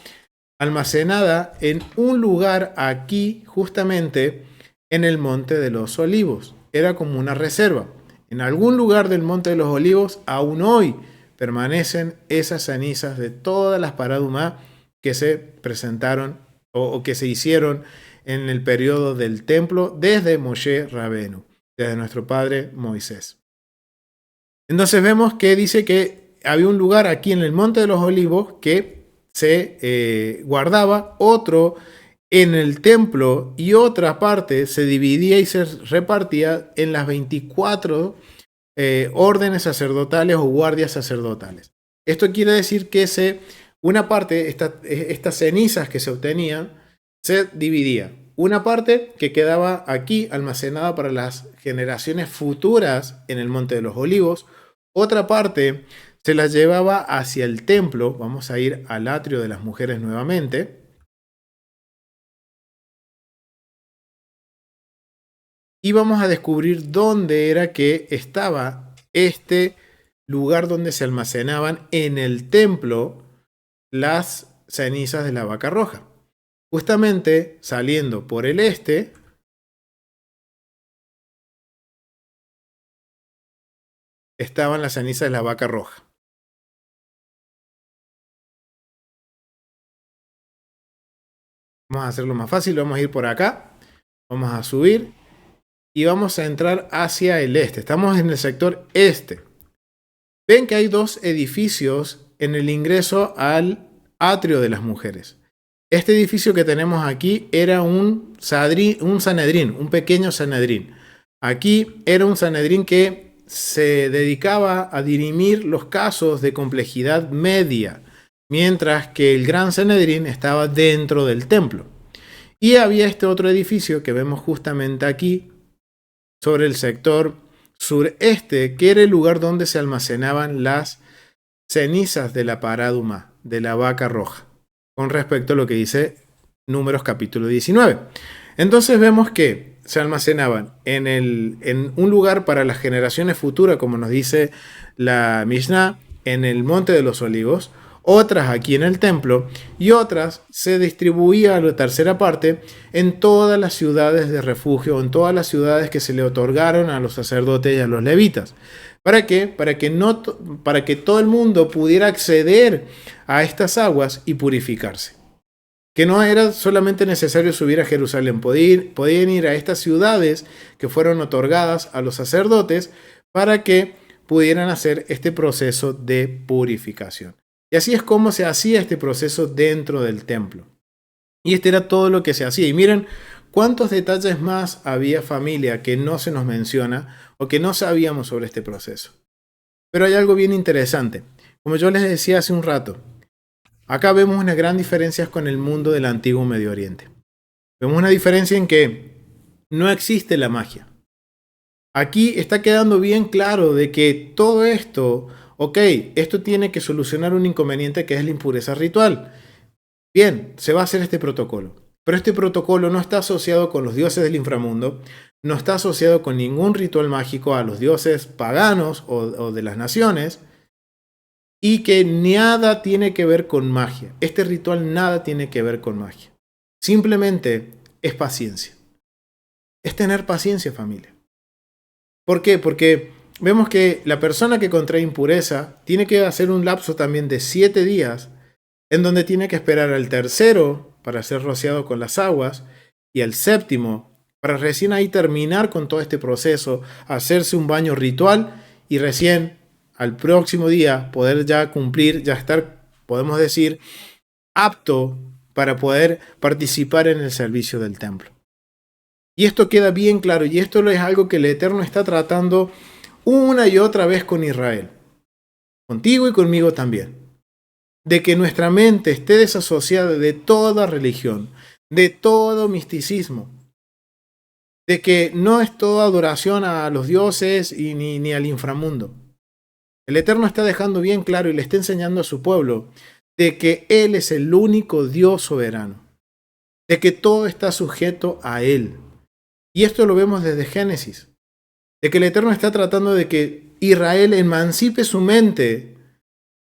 A: almacenada en un lugar aquí, justamente en el Monte de los Olivos. Era como una reserva. En algún lugar del Monte de los Olivos, aún hoy, permanecen esas cenizas de todas las paradumá que se presentaron o que se hicieron en el periodo del templo desde Moshe Rabenu, desde nuestro padre Moisés. Entonces vemos que dice que había un lugar aquí en el Monte de los Olivos que se guardaba, otro en el templo y otra parte se dividía y se repartía en las 24 órdenes sacerdotales o guardias sacerdotales. Esto quiere decir que una parte, estas cenizas que se obtenían, se dividía. Una parte que quedaba aquí almacenada para las generaciones futuras en el Monte de los Olivos. Otra parte se la llevaba hacia el templo. Vamos a ir al atrio de las mujeres nuevamente. Y vamos a descubrir dónde era que estaba este lugar donde se almacenaban en el templo las cenizas de la vaca roja. Justamente saliendo por el este, estaban las cenizas de la vaca roja. Vamos a hacerlo más fácil, vamos a ir por acá, vamos a subir y vamos a entrar hacia el este. Estamos en el sector este. Ven que hay 2 edificios en el ingreso al atrio de las mujeres. Este edificio que tenemos aquí era un Sanedrín, un pequeño Sanedrín. Aquí era un Sanedrín que se dedicaba a dirimir los casos de complejidad media, mientras que el Gran Sanedrín estaba dentro del templo. Y había este otro edificio que vemos justamente aquí, sobre el sector sureste, que era el lugar donde se almacenaban las cenizas de la paraduma, de la vaca roja, con respecto a lo que dice Números capítulo 19. Entonces vemos que se almacenaban en un lugar para las generaciones futuras, como nos dice la Mishnah, en el Monte de los Olivos, otras aquí en el templo y otras se distribuía a la tercera parte en todas las ciudades de refugio, en todas las ciudades que se le otorgaron a los sacerdotes y a los levitas. ¿Para qué? Para que todo el mundo pudiera acceder a estas aguas y purificarse. Que no era solamente necesario subir a Jerusalén, podían ir a estas ciudades que fueron otorgadas a los sacerdotes para que pudieran hacer este proceso de purificación. Y así es como se hacía este proceso dentro del templo. Y este era todo lo que se hacía. Y miren cuántos detalles más había, familia, que no se nos menciona o que no sabíamos sobre este proceso. Pero hay algo bien interesante. Como yo les decía hace un rato, acá vemos unas gran diferencias con el mundo del antiguo Medio Oriente. Vemos una diferencia en que no existe la magia. Aquí está quedando bien claro de que todo esto, esto tiene que solucionar un inconveniente que es la impureza ritual. Bien, se va a hacer este protocolo. Pero este protocolo no está asociado con los dioses del inframundo, no está asociado con ningún ritual mágico a los dioses paganos o de las naciones, y que nada tiene que ver con magia. Este ritual nada tiene que ver con magia. Simplemente es paciencia. Es tener paciencia, familia. ¿Por qué? Porque vemos que la persona que contrae impureza tiene que hacer un lapso también de 7 días, en donde tiene que esperar al tercero para ser rociado con las aguas y al séptimo para recién ahí terminar con todo este proceso, hacerse un baño ritual y recién al próximo día poder ya cumplir, ya estar, podemos decir, apto para poder participar en el servicio del templo. Y esto queda bien claro, y esto es algo que el Eterno está tratando una y otra vez con Israel, contigo y conmigo también, de que nuestra mente esté desasociada de toda religión, de todo misticismo, de que no es toda adoración a los dioses y ni al inframundo. El Eterno está dejando bien claro y le está enseñando a su pueblo de que Él es el único Dios soberano, de que todo está sujeto a Él. Y esto lo vemos desde Génesis, de que el Eterno está tratando de que Israel emancipe su mente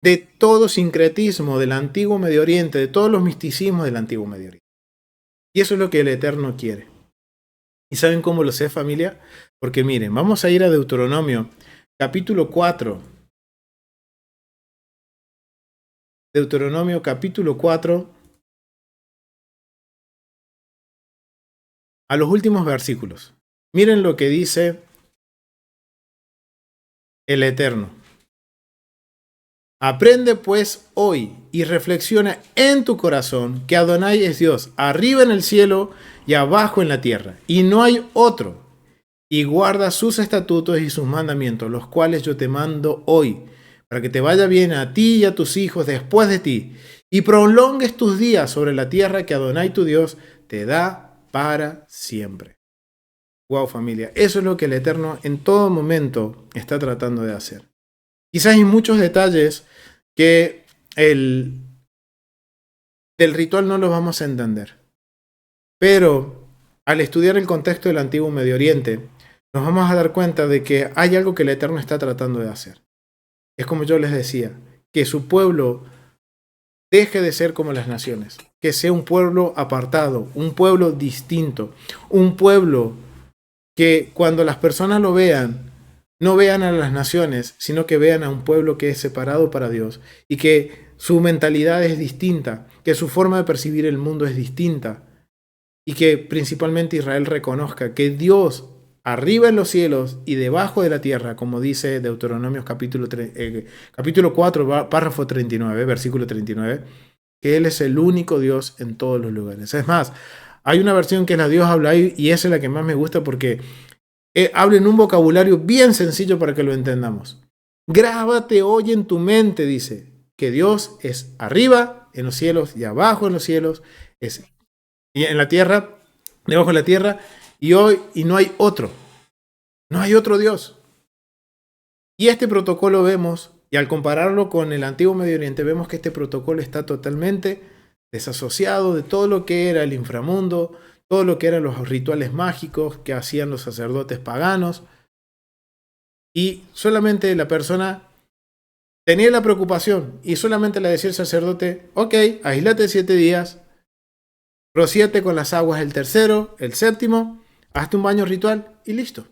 A: de todo sincretismo del antiguo Medio Oriente, de todos los misticismos del antiguo Medio Oriente. Y eso es lo que el Eterno quiere. ¿Y saben cómo lo sé, familia? Porque miren, vamos a ir a Deuteronomio, capítulo 4. Deuteronomio, capítulo 4, a los últimos versículos. Miren lo que dice el Eterno. Aprende pues hoy y reflexiona en tu corazón que Adonai es Dios, arriba en el cielo y abajo en la tierra, y no hay otro. Y guarda sus estatutos y sus mandamientos, los cuales yo te mando hoy, para que te vaya bien a ti y a tus hijos después de ti, y prolongues tus días sobre la tierra que Adonai tu Dios te da para siempre. Wow, familia, eso es lo que el Eterno en todo momento está tratando de hacer. Quizás hay muchos detalles que del ritual no los vamos a entender, pero al estudiar el contexto del antiguo Medio Oriente, nos vamos a dar cuenta de que hay algo que el Eterno está tratando de hacer. Es como yo les decía, que su pueblo deje de ser como las naciones, que sea un pueblo apartado, un pueblo distinto, un pueblo que cuando las personas lo vean, no vean a las naciones, sino que vean a un pueblo que es separado para Dios y que su mentalidad es distinta, que su forma de percibir el mundo es distinta y que principalmente Israel reconozca que Dios arriba en los cielos y debajo de la tierra, como dice Deuteronomios capítulo 4, párrafo 39, versículo 39, que Él es el único Dios en todos los lugares. Es más, hay una versión que es la Dios habla ahí y esa es la que más me gusta porque habla en un vocabulario bien sencillo para que lo entendamos. Grábate hoy en tu mente, dice, que Dios es arriba en los cielos y abajo en los cielos, es y en la tierra, debajo de la tierra, y no hay otro. No hay otro Dios. Y este protocolo vemos, y al compararlo con el antiguo Medio Oriente, vemos que este protocolo está totalmente desasociado de todo lo que era el inframundo, todo lo que eran los rituales mágicos que hacían los sacerdotes paganos. Y solamente la persona tenía la preocupación, y solamente le decía el sacerdote, ok, aíslate 7 días, rocíate con las aguas el tercero, el séptimo, hazte un baño ritual y listo.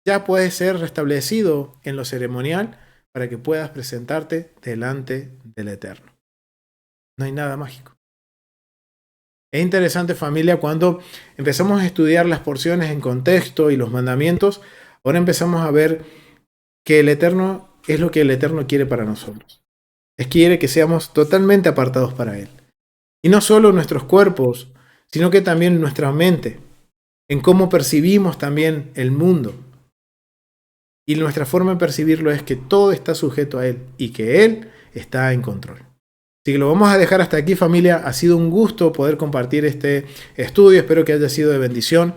A: Ya puedes ser restablecido en lo ceremonial para que puedas presentarte delante del Eterno. No hay nada mágico. Es interesante, familia, cuando empezamos a estudiar las porciones en contexto y los mandamientos, ahora empezamos a ver que el Eterno es lo que el Eterno quiere para nosotros. Quiere que seamos totalmente apartados para Él. Y no solo nuestros cuerpos, sino que también nuestra mente, en cómo percibimos también el mundo. Y nuestra forma de percibirlo es que todo está sujeto a Él y que Él está en control. Así que lo vamos a dejar hasta aquí, familia. Ha sido un gusto poder compartir este estudio. Espero que haya sido de bendición.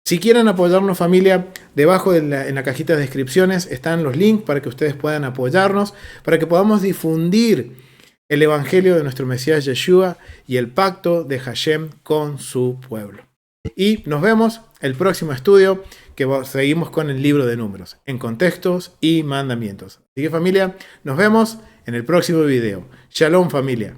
A: Si quieren apoyarnos, familia, debajo en la cajita de descripciones están los links para que ustedes puedan apoyarnos, para que podamos difundir el evangelio de nuestro Mesías Yeshua y el pacto de Hashem con su pueblo. Y nos vemos el próximo estudio, que seguimos con el libro de Números, en contextos y mandamientos. Así que, familia, nos vemos en el próximo video. Shalom, familia.